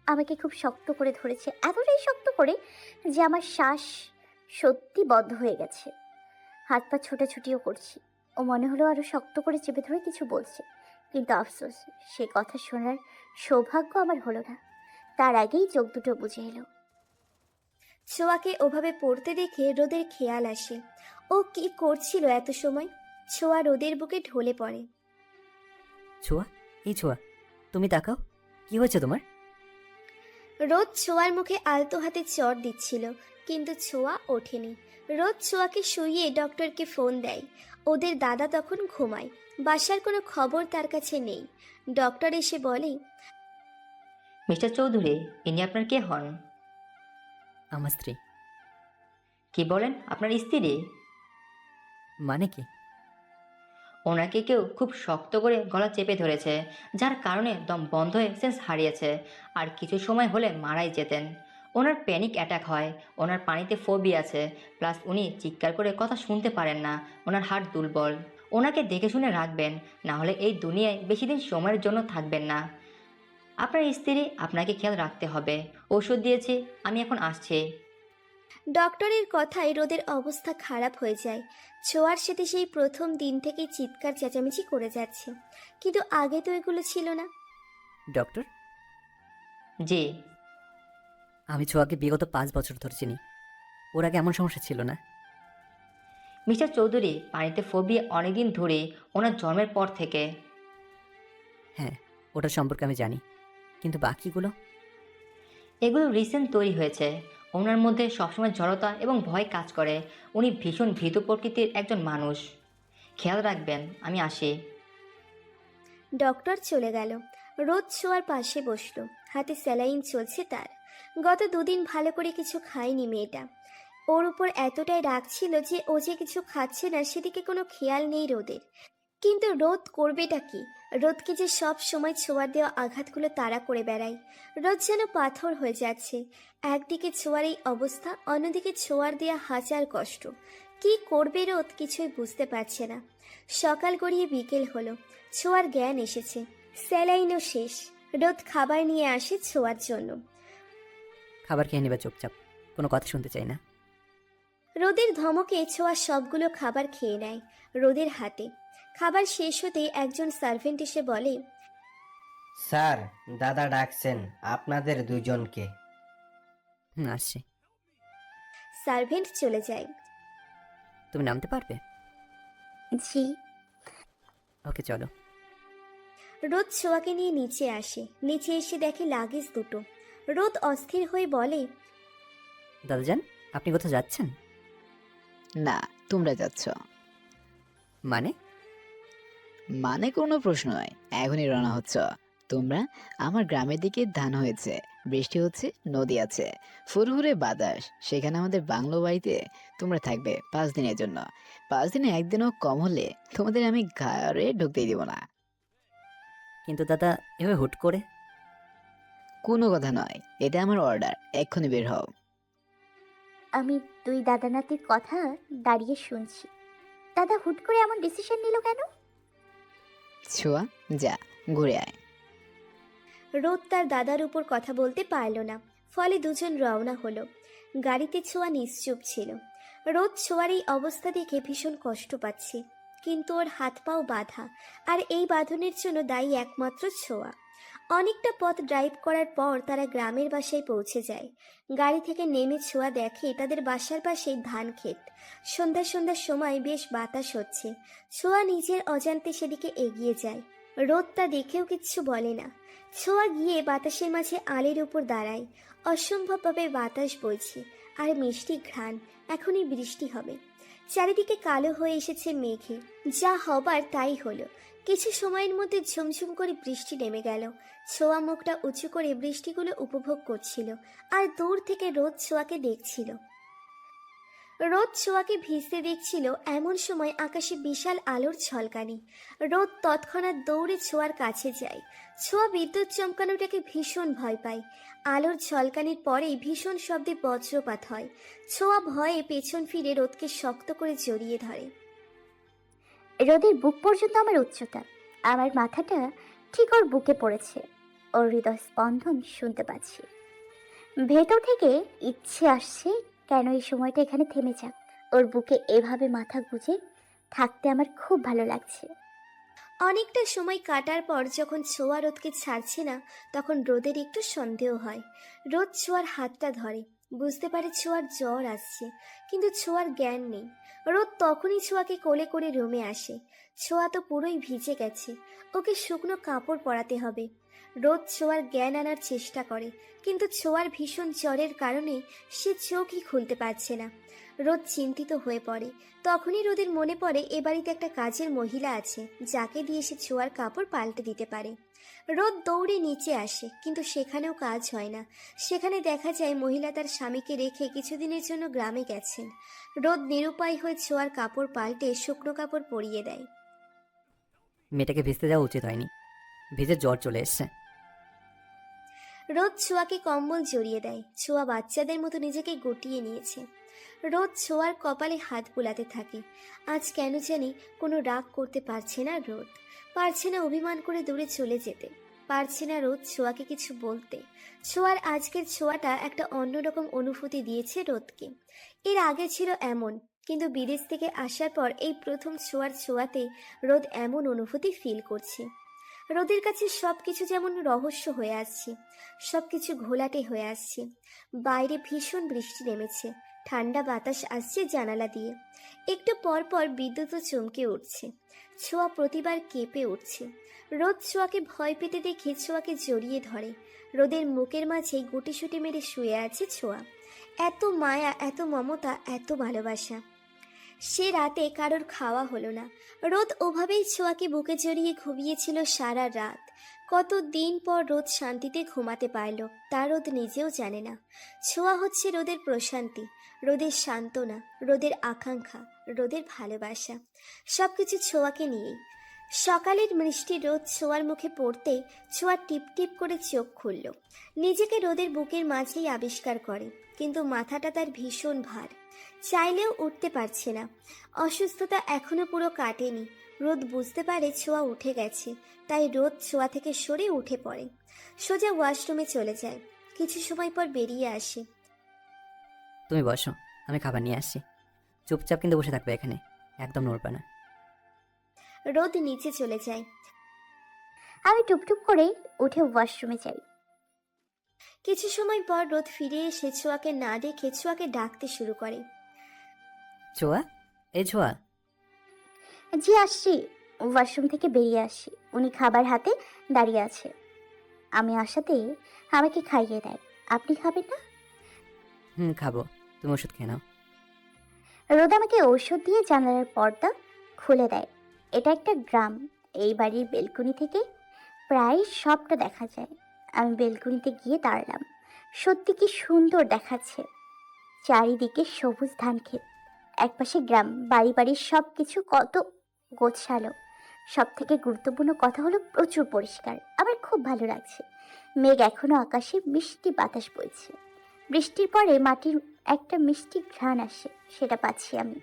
আমাকে খুব শক্ত করে ধরেছে, এতটাই শক্ত করে যে আমার শ্বাস সত্যি বন্ধ হয়ে গেছে। হাত পা ছোটাছুটিও করছি। ও মনে হলো আরও শক্ত করে চেপে ধরে কিছু বলছে, কিন্তু আফসোস, সে কথা শোনার সৌভাগ্য আমার হলো না। তার আগেই চোখ দুটো বুজে এলো। ছোঁয়াকে ওভাবে পড়তে দেখে রোদের খেয়াল আসে ও কি করছিল এত সময়। ছোঁয়া রোদের বুকে ঢলে পড়ে। ছোঁয়া, এই ছোঁয়া, তুমি তাকাও, কি হয়েছে তোমার? রোদ ছোঁয়ার মুখে আলতো হাতে চড় দিচ্ছিল, কিন্তু ছোঁয়া ওঠেনি। রোদ ছোঁয়াকে শুইয়ে ডক্টরকে ফোন দেয়। ওদের দাদা তখন ঘুমায়, বাসার কোনো খবর তার কাছে নেই। ডক্টর এসে বলে, মিস্টার চৌধুরী, ইনি আপনার কে হন? আমার স্ত্রী। কি বলেন, আপনার স্ত্রী? মানে কি? ওনাকে কেউ খুব শক্ত করে গলা চেপে ধরেছে, যার কারণে দম বন্ধ হয়ে সেন্স হারিয়েছে, আর কিছু সময় হলে মারাই যেতেন। ওনার প্যানিক অ্যাটাক হয়, ওনার পানিতে ফোবিয়া আছে, প্লাস উনি চিৎকার করে কথা শুনতে পারেন না, ওনার হার্ট দুর্বল। ওনাকে দেখে শুনে রাখবেন, না হলে এই দুনিয়ায় বেশি দিন সময়ের জন্য থাকবেন না। আপনার স্ত্রী আপনাকে খেয়াল রাখতে হবে। ওষুধ দিয়েছি, আমি এখন আসছি। ডক্টরের কথায় রোদের অবস্থা খারাপ হয়ে যায়। ছোঁয়ার সাথে সেই প্রথম দিন থেকেই চিৎকার চেঁচামেচি করে যাচ্ছে, কিন্তু আগে তো এগুলো ছিল না। ডক্টর, জি। আমি ছোঁয়াকে বিগত 5 বছর ধরে চিনি। ওর আগে এমন সমস্যা ছিল না। মিস্টার চৌধুরী, পানিতে ফোবিয়া অনেকদিন ধরে, ওনার জন্মের পর থেকে। হ্যাঁ, ওটার সম্পর্কে আমি জানি, কিন্তু বাকিগুলো? এগুলো রিসেন্ট তৈরি হয়েছে। ওনার মধ্যে সবসময় জড়তা এবং ভয় কাজ করে। উনি ভীষণ ভীতু প্রকৃতির একজন মানুষ। খেয়াল রাখবেন, আমি আসি। ডক্টর চলে গেল। রোদ ছোঁয়ার পাশে বসলো, হাতে স্যালাইন চলছে তার। গত 2 দিন ভালো করে কিছু খায়নি মেয়েটা। ওর উপর এতটাই রাগ ছিল যে ও যে কিছু খাচ্ছে না সেদিকে কোনো খেয়াল নেই রোদের। কিন্তু রোদ করবেটা কি? রোদকে যে সব সময় ছোঁয়ার দেওয়া আঘাতগুলো তাড়া করে বেড়ায়। রোদ যেন পাথর হয়ে যাচ্ছে। একদিকে ছোঁয়ার এই অবস্থা, অন্যদিকে ছোঁয়ার দেওয়া হাজার কষ্ট। কি করবে রোদ কিছুই বুঝতে পারছে না। সকাল গড়িয়ে বিকেল হলো, ছোঁয়ার জ্ঞান এসেছে, স্যালাইনও শেষ। রোদ খাবার নিয়ে আসে ছোঁয়ার জন্য। খাবার খেয়ে নেবে চুপচাপ, কোনো কথা শুনতে চাই না। রোদের ধমকে ছোঁয়া সবগুলো খাবার খেয়ে নেয় রোদের হাতে। খাবার শেষ হতেই একজন সার্ভেন্ট এসে বলে, স্যার, দাদা ডাকছেন আপনাদের দুজনকে। আসছি। সার্ভেন্ট চলে যায়। তুমি নামতে পারবে? জি। ওকে, চলো। রোদ ছোঁয়াকে নিয়ে নিচে আসে। নিচে এসে দেখে লাগেজ দুটো। রোদ অস্থির হয়ে বলে, দাদাজান, আপনি কোথাও যাচ্ছেন? না, তোমরা যাচ্ছ। মানে? মানে কোনো প্রশ্ন নয়, এখনই রওনা হচ্ছ। তোমরা? আমার গ্রামের দিকে ধান হয়েছে, বৃষ্টি হচ্ছে, নদী আছে, ফুরফুরে বাতাস। সেখানে আমাদের বাংলো বাড়িতে তোমরা থাকবে 5 দিনের জন্য। 5 দিনে একদিনও কম হলে তোমাদের আমি ঘরে ঢুকতেই দিব না। কিন্তু দাদা, এভাবে হুট করে? কোনো কথা নয়, এটা আমার অর্ডার। এক্ষুনি বের হও। আমি 2 দাদা নাতির কথা দাঁড়িয়ে শুনছি। দাদা হুট করে এমন ডিসিশন নিল কেন? ছোঁয়া, যা ঘুরে আয়। রোদ তার দাদার উপর কথা বলতে পারল না, ফলে দুজন রওনা হলো। গাড়িতে ছোঁয়া নিশ্চুপ ছিল। রোদ ছোঁয়ার এই অবস্থা দেখে ভীষণ কষ্ট পাচ্ছে, কিন্তু ওর হাত পাও বাঁধা, আর এই বাঁধনের জন্য দায়ী একমাত্র ছোঁয়া। অনেকটা পথ ড্রাইভ করার পর তারা গ্রামের বাসায় পৌঁছে যায়। গাড়ি থেকে নেমে ছোঁয়া দেখে তাদের বাসার পাশেই ধান ক্ষেত। সন্ধ্যার সময় বেশ বাতাস হচ্ছে। ছোঁয়া নিজের অজান্তে সেদিকে এগিয়ে যায়। রোদ তা দেখেও কিচ্ছু বলে না। ছোঁয়া গিয়ে বাতাসের মাঝে আলের উপর দাঁড়ায়। অসম্ভবভাবে বাতাস বইছে, আর মিষ্টি ঘ্রাণ। এখনই বৃষ্টি হবে। চারিদিকে কালো হয়ে এসেছে মেঘে। যা হবার তাই হলো। কিছু সময়ের মধ্যে ঝুমঝুম করে বৃষ্টি নেমে গেল। ছোঁয়া মুখটা উঁচু করে বৃষ্টিগুলো উপভোগ করছিল, আর দূর থেকে রোদ ছোঁয়াকে দেখছিল। রোদ ছোঁয়াকে ভিজতে দেখছিল, এমন সময় আকাশে বিশাল আলোর ঝলকানি। রোদ তৎক্ষণাৎ দৌড়ে ছোঁয়ার কাছে যায়। ছোঁয়া বিদ্যুৎ চমকানোটাকে ভীষণ ভয় পায়। আলোর ঝলকানির পরেই ভীষণ শব্দে বজ্রপাত হয়। ছোঁয়া ভয়ে পেছন ফিরে রোদকে শক্ত করে জড়িয়ে ধরে। রোদের বুক পর্যন্ত আমার উচ্চতা। আমার মাথাটা ঠিক ওর বুকে পড়েছে। ওর হৃদয় স্পন্দন শুনতে পাচ্ছি। ভেতর থেকে ইচ্ছে আসছে কেন এই সময়টা এখানে থেমে যাক। ওর বুকে এভাবে মাথা গুজে থাকতে আমার খুব ভালো লাগছে। অনেকটা সময় কাটার পর যখন ছোঁয়া রোদকে ছাড়ছে না, তখন রোদের একটু সন্দেহ হয়। রোদ ছোঁয়ার হাতটা ধরে, বুঝতে পারে ছোঁয়ার জ্বর আসছে, কিন্তু ছোঁয়ার জ্ঞান নেই। রোদ তখনই ছোঁয়াকে কোলে করে রুমে আসে। ছোঁয়া তো পুরোই ভিজে গেছে, ওকে শুকনো কাপড় পরাতে হবে। রোদ ছোঁয়ার জ্ঞান আনার চেষ্টা করে, কিন্তু ছোঁয়ার ভীষণ জ্বরের কারণে সে চোখই খুলতে পারছে না। রোদ চিন্তিত হয়ে পড়ে। তখনই রোদের মনে পড়ে এ বাড়িতে একটা কাজের মহিলা আছে, যাকে দিয়ে সে ছোঁয়ার কাপড় পাল্টে দিতে পারে। রোদ দৌড়ে নিচে আসে, কিন্তু সেখানেও কাজ হয় না। সেখানে দেখা যায় মহিলা তার স্বামীকে রেখে কিছুদিনের জন্য গ্রামে গেছেন। রোদ নিরুপায় হয়ে ছোঁয়ার কাপড় পাল্টে শুকনো কাপড় পরিয়ে দেয়। মেয়েটাকে ভিজতে যাওয়া উচিত হয়নি, ভিজে জ্বর চলে এসছে। রোদ ছোঁয়াকে কম্বল জড়িয়ে দেয়। ছোঁয়া বাচ্চাদের মতো নিজেকে গুটিয়ে নিয়েছে। রোদ ছোঁয়ার কপালে হাত বুলাতে থাকে। আজ কেন জানি কোনো রাগ করতে পারছে না রোদ, পারছে না অভিমান করে দূরে চলে যেতে, পারছে না রোদ ছোঁয়াকে কিছু বলতে। ছোঁয়ার আজকের ছোঁয়াটা একটা অন্যরকম অনুভূতি দিয়েছে রোদকে। এর আগে ছিল এমন, কিন্তু বিদেশ থেকে আসার পর এই প্রথম ছোঁয়ার ছোঁয়াতে রোদ এমন অনুভূতি ফিল করছে। রোদের কাছে সব কিছু যেমন রহস্য হয়ে আসছে, সব কিছু ঘোলাটে হয়ে আসছে। বাইরে ভীষণ বৃষ্টি নেমেছে, ঠান্ডা বাতাস আসছে জানালা দিয়ে। একটু পর পর বিদ্যুৎও চমকে উঠছে। ছোঁয়া প্রতিবার কেঁপে উঠছে। রোদ ছোঁয়াকে ভয় পেতে দেখে ছোঁয়াকে জড়িয়ে ধরে। রোদের মুখের মাঝে গুটিসুটি মেরে শুয়ে আছে ছোঁয়া। এত মায়া, এত মমতা, এত ভালোবাসা। সে রাতে কারোর খাওয়া হলো না। রোদ ওভাবেই ছোঁয়াকে বুকে জড়িয়ে ঘুমিয়েছিল সারা রাত। কত দিন পর রোদ শান্তিতে ঘুমাতে পারল তা রোদ নিজেও জানে না। ছোঁয়া হচ্ছে রোদের প্রশান্তি, রোদের সান্ত্বনা, রোদের আকাঙ্ক্ষা, রোদের ভালোবাসা, সব কিছু ছোঁয়াকে নিয়েই। সকালের মিষ্টি রোদ ছোঁয়ার মুখে পড়তেই ছোঁয়া টিপ টিপ করে চোখ খুলল। নিজেকে রোদের বুকের মাঝেই আবিষ্কার করে, কিন্তু মাথাটা তার ভীষণ ভার, চাইলেও উঠতে পারছে না। অসুস্থতা এখনো পুরো কাটেনি। রোদ বুঝতে পারে ছোঁয়া উঠে গেছে, তাই রোদ ছোঁয়া থেকে সরে উঠে পড়ে, সোজা ওয়াশরুমে চলে যায়। কিছু সময় পর বেরিয়ে আসে। তুমি বসো, আমি খাবার নিয়ে আসছি। চুপচাপ কিন্তু বসে থাকবে এখানে, একদম নড়বে না। রোদ নিচে চলে যায়। আমি টুপটুপ করে উঠে ওয়াশরুমে যাই। কিছু সময় পর রোদ ফিরে এসে ছোঁয়াকে না দেখে ছোঁয়াকে ডাকতে শুরু করে। ছোঁয়া, এই ছোঁয়া। জি আসছি। ওয়াশরুম থেকে বেরিয়ে আসি, উনি খাবার হাতে দাঁড়িয়ে আছে। আমি আসাতে আমাকে খাইয়ে দেয়। আপনি খাবেন না? খাবো, তুমি ওষুধ খেয়ে নাও। রোদ আমাকে ঔষধ দিয়ে জানালার পর্দা খুলে দেয়। এটা একটা গ্রাম। এই বাড়ির বেলকনি থেকে প্রায় সবটা দেখা যায়। আমি বেলকনিতে গিয়ে দাঁড়ালাম। সত্যি কি সুন্দর দেখাচ্ছে। চারিদিকে সবুজ ধান ক্ষেত, একপাশে গ্রাম, বাড়ি বাড়ির সব কিছু কত গোছালো। সব থেকে গুরুত্বপূর্ণ কথা হলো প্রচুর পরিষ্কার। আমার খুব ভালো লাগছে। মেঘ এখনো আকাশে, মিষ্টি বাতাস বইছে। বৃষ্টির পরে মাটির একটা মিষ্টি ঘ্রাণ আসে, সেটা পাচ্ছি আমি।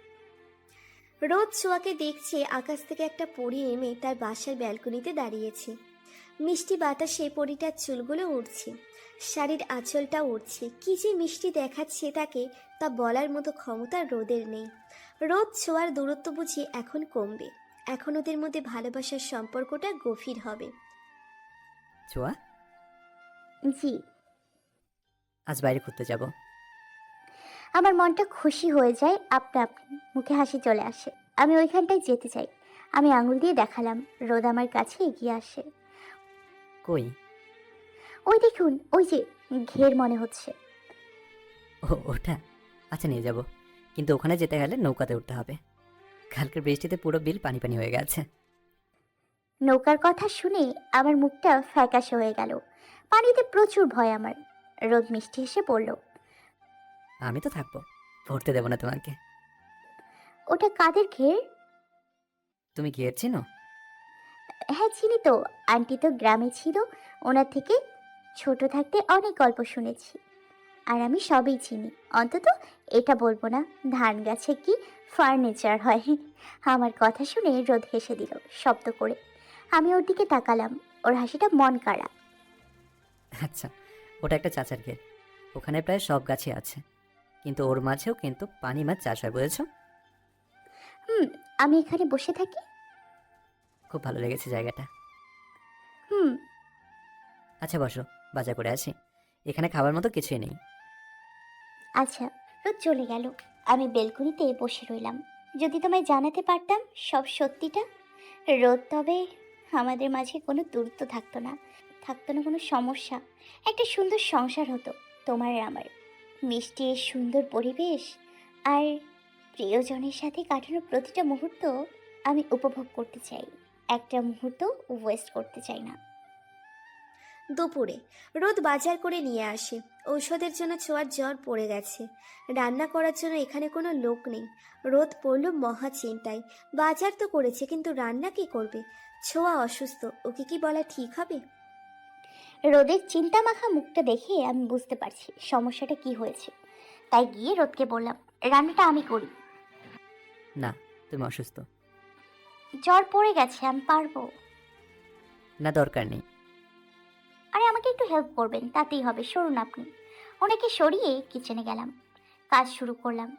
রোদ ছোঁয়াকে দেখছে আকাশ থেকে একটা পরী নেমে তার বাসার ব্যালকনিতে দাঁড়িয়েছে। মিষ্টি বাতাসে পরীটার চুলগুলো উড়ছে, শাড়ির আঁচলটা উড়ছে। কি যে মিষ্টি দেখাচ্ছে তাকে, তা বলার মতো ক্ষমতা রোদের নেই। রোদ ছোঁয়ার দূরত্ব বুঝি এখন কমবে, এখন ওদের মধ্যে ভালোবাসার সম্পর্কটা গভীর হবে। ছোঁয়া, জি। আজ বাইরে ঘুরতে যাব। আমার মনটা খুশি হয়ে যায়, আপনা আপনি মুখে হাসি চলে আসে। আমি ওইখানটায় যেতে চাই। আমি আঙুল দিয়ে দেখালাম। রোদ আমার কাছে এগিয়ে আসে। কই? ওই দেখুন, ওই যে ঘের মনে হচ্ছে। ও, ওটা? আচ্ছা, নিয়ে যাব, কিন্তু ওখানে যেতে গেলে নৌকাতে উঠতে হবে। কালকের বৃষ্টিতে পুরো বিল পানি পানি হয়ে গেছে। নৌকার কথা শুনে আমার মুখটা ফ্যাকাশে হয়ে গেল। পানিতে প্রচুর ভয় আমার। রোদ মিষ্টি হেসে পড়ল। আমি তো থাকবো, পড়তে দেবো না তোমাকে। ওটা কাদের ঘের? তুমি গিয়ে চিনো? হ্যাঁ চিনি তো। আন্টি তো গ্রামে ছিল, ওনার থেকে ছোট থাকতে অনেক গল্প শুনেছি। আর আমি সবই চিনি, অন্তত এটা বলবো না ধান গাছে কি ফার্নিচার হয়। আমার কথা শুনে রোদ হেসে দিল শব্দ করে। আমি ওর দিকে তাকালাম, ওর হাসিটা মন কাড়া। আচ্ছা, ওটা একটা চাচার ঘের। ওখানে প্রায় সব গাছই আছে, কিন্তু ওর মাঝেও কিন্তু পানি মাছ চাষ হয়, বুঝেছো? হুম, আমি এখানে বসে থাকি। খুব ভালো লেগেছে জায়গাটা। হুম। আচ্ছা বসো, বাজার করে আসি। এখানে খাবার মতো কিছুই নেই। আচ্ছা। রোদ চলে গেল। আমি বেলকনিতে বসে রইলাম। যদি তোমায় জানাতে পারতাম সব সত্যিটা রোদ, তবে আমাদের মাঝে কোনো দূরত্ব থাকতো না, থাকতো না কোনো সমস্যা। একটা সুন্দর সংসার হতো তোমার আর আমার। মিষ্টি সুন্দর পরিবেশ আর প্রিয়জনের সাথে কাটানো প্রতিটা মুহূর্ত আমি উপভোগ করতে চাই। একটা মুহূর্ত ওয়েস্ট করতে চাই না। দুপুরে রোদ বাজার করে নিয়ে আসে। ঔষধের জন্য ছোঁয়ার জ্বর পড়ে গেছে, রান্না করার জন্য এখানে কোনো লোক নেই। রোদ পড়ল মহা চিন্তায়। বাজার তো করেছে, কিন্তু রান্না কি করবে? ছোঁয়া অসুস্থ, ওকে কি বলা ঠিক হবে? রোদের চিন্তা মাখা মুখটা দেখে আমি বুঝতে পারছি সমস্যাটা কি হয়েছে। তাই গিয়ে রোদকে বললাম রান্নাটা আমি করি। না, তুমি অসুস্থ। জ্বর পড়ে গেছে, আমি পারবো। না, দরকার নেই। আরে আমাকে একটু হেল্প করবেন, তাতেই হবে, সরুন আপনি। ওনাকে সরিয়ে কিচেনে গেলাম, কাজ শুরু করলাম।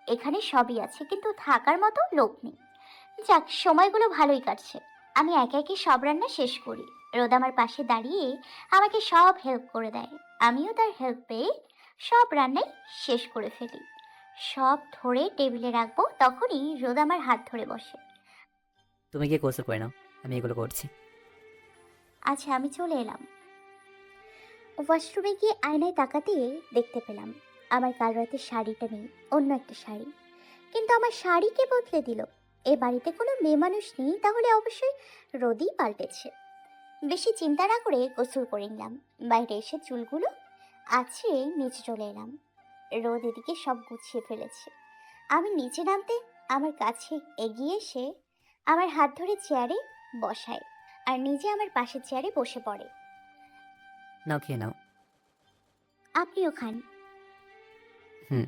এখানে সবই আছে, কিন্তু থাকার মতো লোক নেই। যাক, সময়গুলো ভালোই কাটছে। আমি একে একে সব রান্না শেষ করি। রোদ আমার পাশে দাঁড়িয়ে আমাকে সব হেল্প করে দেয়। আমিও তার হেল্প পেয়ে সব রান্নাই শেষ করে ফেলি। সব ধরে টেবিলে রাখবো, তখনই রোদ আমার হাত ধরে বসে। তুমি গিয়ে গোসল করে নাও, আমি এগুলো করছি। আচ্ছা, আমি চলে এলাম। ওয়াশরুমে গিয়ে আয়নায় তাকাতে দেখতে পেলাম আমার কাল রাতের শাড়িটা নেই, অন্য একটা শাড়ি। কিন্তু আমার শাড়ি কে বদলে দিল? এ বাড়িতে কোনো মেয়ে মানুষ নেই, তাহলে অবশ্যই রোদই পাল্টেছে। বেশি চিন্তা না করে গোসল করে নিলাম। বাইরে এসে চুলগুলো আছড়ে নিচে চলে এলাম। রোদ এদিকে সব গুছিয়ে ফেলেছে। আমি নিচে নামতে আমার কাছে এগিয়ে এসে আমার হাত ধরে চেয়ারে বসায়, আর নিজে আমার পাশের চেয়ারে বসে পড়ে। নাও, খেয়ে নাও। আপনিও খান। হুম।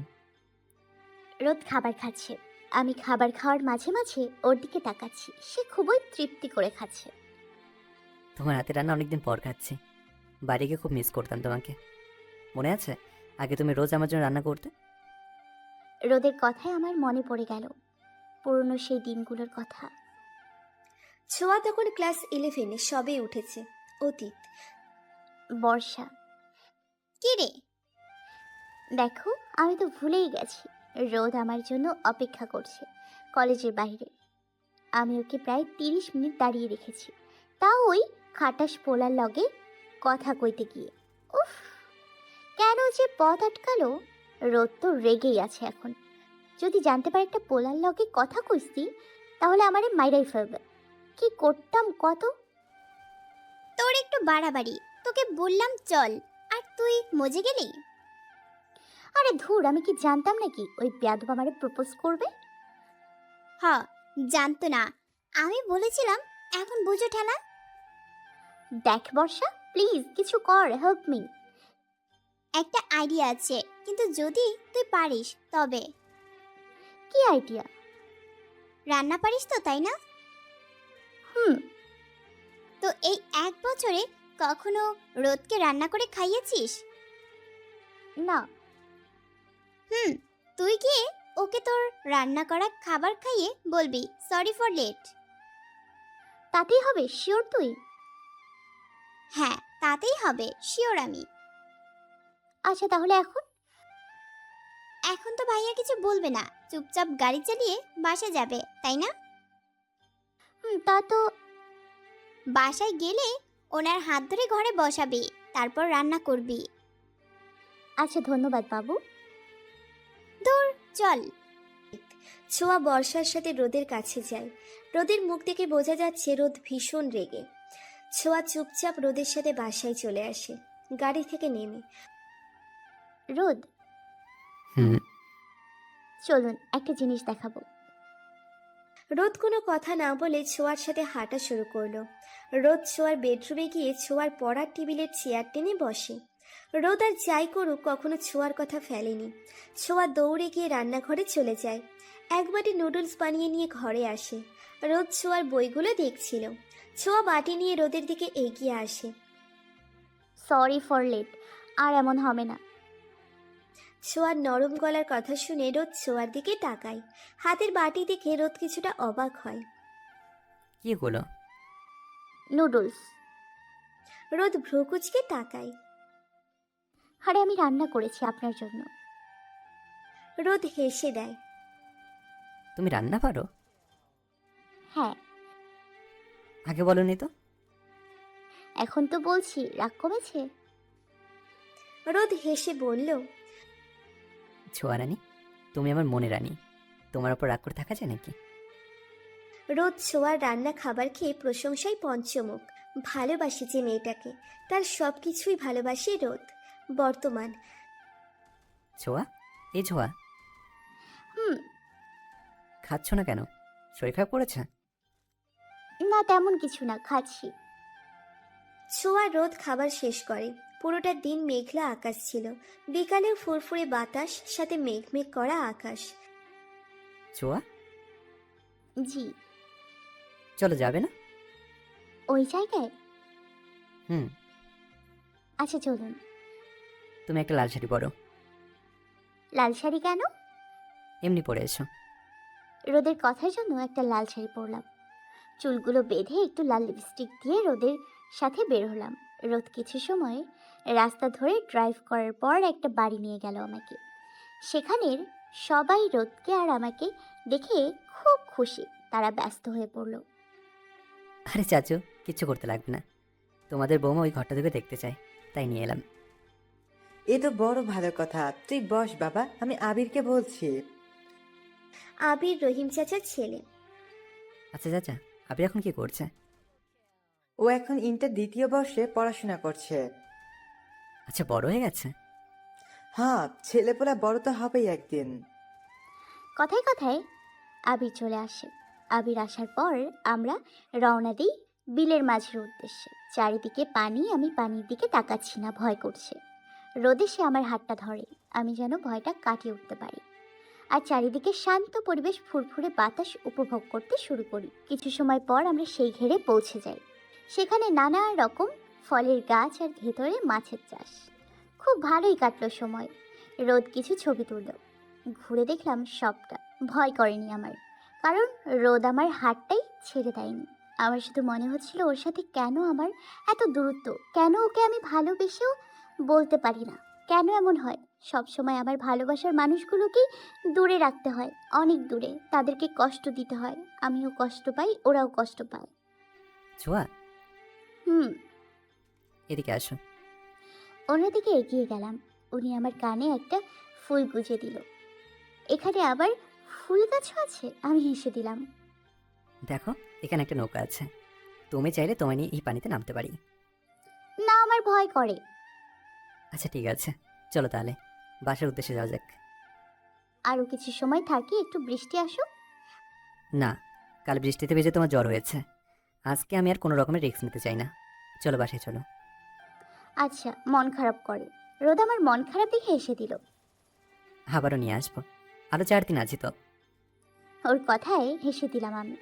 রোদ খাবার খাচ্ছে। আমি খাবার খাওয়ার মাঝে মাঝে ওর দিকে তাকাচ্ছি। সে খুবই তৃপ্তি করে খাচ্ছে। তোমার হাতে রান্না অনেকদিন পর খাচ্ছি। বাড়ি গিয়ে খুব মিস করতাম তোমাকে। মনে আছে আগে তুমি রোজ আমার জন্য রান্না করতে? রোদের কথায় আমার মনে পড়ে গেল পুরনো সেই দিনগুলোর কথা। ছোঁয়া তখন ক্লাস 11-এ সবে উঠেছে। অতীত। বর্ষা, কি রে? দেখো, আমি তো ভুলেই গেছি। রোদ আমার জন্য অপেক্ষা করছে কলেজের বাইরে। আমি ওকে প্রায় 30 মিনিট দাঁড়িয়ে রেখেছি, তাও ওই খাটাস পোলার লগে কথা কইতে গিয়ে। উফ, কেন যে পথ আটকালো! রোদ তো রেগেই আছে এখন। যদি জানতে পারে একটা পোলার লগে কথা কইছি, তাহলে আমারে মাইরাই ফেলবে। কি করতাম কত! তোর একটু বাড়াবাড়ি, তোকে বললাম চল আর তুই মজে গেলি। আরে ধুর, আমি কি জানতাম নাকি ওই বেয়াদব আমারে প্রপোজ করবে? হ, জানতো না, আমি বলেছিলাম, এখন বুঝো ঠেলা। দেখ বর্ষা, প্লিজ কিছু কর, হেল্প মি। একটা আইডিয়া আছে, কিন্তু যদি তুই পারিস তবে। কি আইডিয়া? রান্না পারিস তো, তাই না? হুম। তো এই 1 বছরে কখনো রোদকে রান্না করে খাইয়েছিস? না। হুম, তুই গিয়ে ওকে তোর রান্না করা খাবার খাইয়ে বলবি সরি ফর লেট। তাতেই হবে? শিওর তুই? হ্যাঁ, তাতেই হবে, শিওর আমি। আচ্ছা, তাহলে এখন? এখন তো ভাইয়া কিছু বলবে না, চুপচাপ গাড়ি চালিয়ে বাসা যাবে, তাই না? তা তো। বাসায় গেলে ওনার হাত ধরে ঘরে বসাবি, তারপর রান্না করবি। আচ্ছা, ধন্যবাদ বাবু। চল। ছোঁয়া বর্ষার সাথে রোদের কাছে যায়। রোদের মুখ থেকে বোঝা যাচ্ছে রোদ ভীষণ রেগে। ছোঁয়া চুপচাপ রোদের সাথে বাসায় চলে আসে, গাড়ি থেকে নেমে। রোদ, হুম। চলুন একটা জিনিস দেখাবো। রোদ কোনো কথা না বলে ছোঁয়ার সাথে হাঁটা শুরু করলো। রোদ ছোঁয়ার বেডরুমে গিয়ে ছোঁয়ার পড়ার টেবিলের চেয়ার টেনে বসে। রোদ আর যাই করুক কখনো ছোঁয়ার কথা ফেলেনি। ছোঁয়া দৌড়ে গিয়ে রান্নাঘরে চলে যায়, এক বাটি নুডলস বানিয়ে নিয়ে ঘরে আসে। রোদ ছোঁয়ার বইগুলো দেখছিল। ছোঁয়া বাটি নিয়ে রোদের দিকে এগিয়ে আসে। সরি ফর লেট, আর এমন হবে না। ছোঁয়ার নরম গলার কথা শুনে রোদ ছোঁয়ার দিকে তাকায়। হাতের বাটি দেখে রোদ কিছুটা অবাক হয়। কি হলো? নুডলস। রোদ ভ্রুকুচকে তাকায়। আরে আমি রান্না করেছি আপনার জন্য। রোদ হেসে দেয়। তুমি রান্না পারো? হ্যাঁ। আগে বলনি তো। এখন তো বলছি, রাগ কমেছে? রোদ হেসে বলল, ছোঁয়া রানী, তুমি আমার মনে রানী। তোমার ওপর রাগ করে থাকা যায় নাকি? রোদ ছোঁয়ার রান্না খাবার খেয়ে প্রশংসায় পঞ্চমুখ। ভালোবাসে যে মেয়েটাকে, তার সব কিছুই ভালোবাসে রোদ। বর্তমান। ছোঁয়া, এই ছোঁয়া, হুম। খাচ্ছ না কেন? শরীর খারাপ করেছে? না, তেমন কিছু না, খাচ্ছি। ছোঁয়া রোদ খাবার শেষ করে। পুরোটা দিন মেঘলা আকাশ ছিল, বিকালেও ফুরফুরে বাতাস, সাথে মেঘ মেঘ করা আকাশ। ছোঁয়া, জি। চলো, যাবে না? ওই জায়গায়? হুম। আচ্ছা চলুন। তুমি একটা লাল শাড়ি পরো। লাল শাড়ি কেন? এমনি পরে এসো। রোদের কথার জন্য একটা লাল শাড়ি পরলাম। চুলগুলো বেঁধে একটু লাল লিপস্টিক দিয়ে রোদের সাথে বের হলাম। রোদ কিছু সময় রাস্তা ধরে ড্রাইভ করার পর একটা বাড়ি নিয়ে গেল আমাকে। সেখানের সবাই রোদকে আর আমাকে দেখে খুব খুশি। তারা ব্যস্ত হয়ে পড়ল। আরে চাচু, কিচ্ছু করতে লাগবে না। তোমাদের বৌমা ওই ঘরটা থেকে দেখতে চায়, তাই নিয়ে এলাম। এ তো বড় ভালো কথা। তুই বস বাবা, আমি আবিরকে বলছি। আবির রহিম চাচার ছেলে। আচ্ছা চাচা, আপনি এখন কি করছে? ও এখন ইন্টার দ্বিতীয় বর্ষে পড়াশোনা করছে। আচ্ছা, বড় হয়ে গেছে? হ্যাঁ, ছেলেপোলা বড় তো হবেই একদিন। কথায় কথায় আবির চলে আসে। আবির আসার পর আমরা রওনা দিই বিলের মাঝের উদ্দেশ্যে। চারিদিকে পানি, আমি পানির দিকে তাকাচ্ছি না, ভয় করছে। রোদে সে আমার হাতটা ধরে, আমি যেন ভয়টা কাটিয়ে উঠতে পারি। আর চারিদিকে শান্ত পরিবেশ, ফুরফুরে বাতাস উপভোগ করতে শুরু করি। কিছু সময় পর আমরা সেই ঘেরে পৌঁছে যাই। সেখানে নানা রকম ফলের গাছ আর ভেতরে মাছের চাষ। খুব ভালোই কাটলো সময়। রোদ কিছু ছবি তুলল, ঘুরে দেখলাম সবটা। ভয় করেনি আমার, কারণ রোদ আমার হাতটাই ছেড়ে দেয়নি। আমার শুধু মনে হচ্ছিল ওর সাথে কেন আমার এত দূরত্ব, কেন ওকে আমি ভালোবেসেও বলতে পারি না। কেন এমন হয় সব সময় আমার ভালোবাসার মানুষগুলোকেই দূরে রাখতে হয়, অনেক দূরে। তাদেরকে কষ্ট দিতে হয়, আমিও কষ্ট পাই, ওরাও কষ্ট পায়। ছোঁয়া, হুম। এদিকে আসো। অন্যদিকে এগিয়ে গেলাম। উনি আমার কানে একটা ফুল গুজে দিল। এখানে আবার ফুল গাছও আছে? আমি হেসে দিলাম। দেখো, এখানে একটা নৌকা আছে, তুমি চাইলে তোমায় নিয়ে এই পানিতে নামতে পারি। না, আমার ভয় করে। আচ্ছা ঠিক আছে, চলো তাহলে বাসার উদ্দেশ্যে যাওয়া যাক। আরও কিছু সময় থাকি, একটু বৃষ্টি আসুক। না, কাল বৃষ্টিতে ভিজে তোমার জ্বর হয়েছে। আজকে আমি আর কোনো রকমের রিস্ক নিতে চাই না। চলো বাসায় চলো। আচ্ছা, মন খারাপ করে। রোদ আমার মন খারাপ দেখে এসে দিল। আবারও নিয়ে আসবো, আরও 4 দিন আছি তো। ওর কথায় হেসে দিলাম আমি।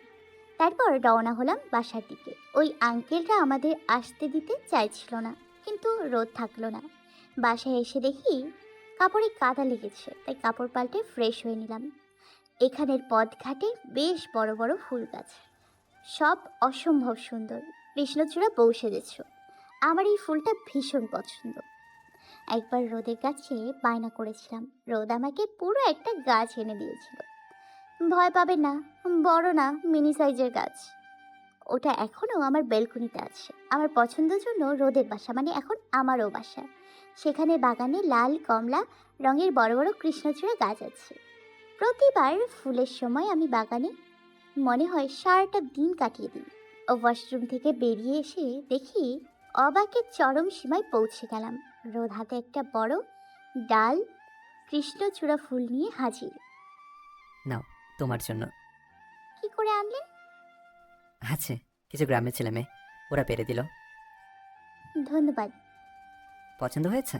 তারপর রওনা হলাম বাসার দিকে। ওই আঙ্কেলরা আমাদের আসতে দিতে চাইছিল না, কিন্তু রোদ থাকলো না। বাসায় এসে দেখি কাপড়ে কাদা লেগেছে, তাই কাপড় পাল্টে ফ্রেশ হয়ে নিলাম। এখানের পথঘাটে বেশ বড় বড় ফুল গাছ, সব অসম্ভব সুন্দর। কৃষ্ণচূড়া বউ সেজেছ। আমার এই ফুলটা ভীষণ পছন্দ। একবার রোদের কাছে বায়না করেছিলাম, রোদ আমাকে পুরো একটা গাছ এনে দিয়েছিল। ভয় পাবে না, বড় না, মিনি সাইজের গাছ। ওটা এখনও আমার বেলকনিতে আছে। আমার পছন্দের জন্য রোদের বাসা, মানে এখন আমারও বাসা। সেখানে বাগানে লাল কমলা রঙের বড় বড় কৃষ্ণচূড়া গাছ আছে। প্রতিবার ফুলের সময় আমি বাগানে মনে হয় সারাটা দিন কাটিয়ে দিই। ও ওয়াশরুম থেকে বেরিয়ে এসে দেখি অবাকের চরম সীমায় পৌঁছে গেলাম। রোদ হাতে একটা বড় ডাল কৃষ্ণচূড়া ফুল নিয়ে হাজির। নাও, তোমার জন্য। কি করে আনলেন? আছে, কিছু গ্রামের ছেলে মেয়ে, ওরা পেরে দিল। ধন্যবাদ। পছন্দ হয়েছে?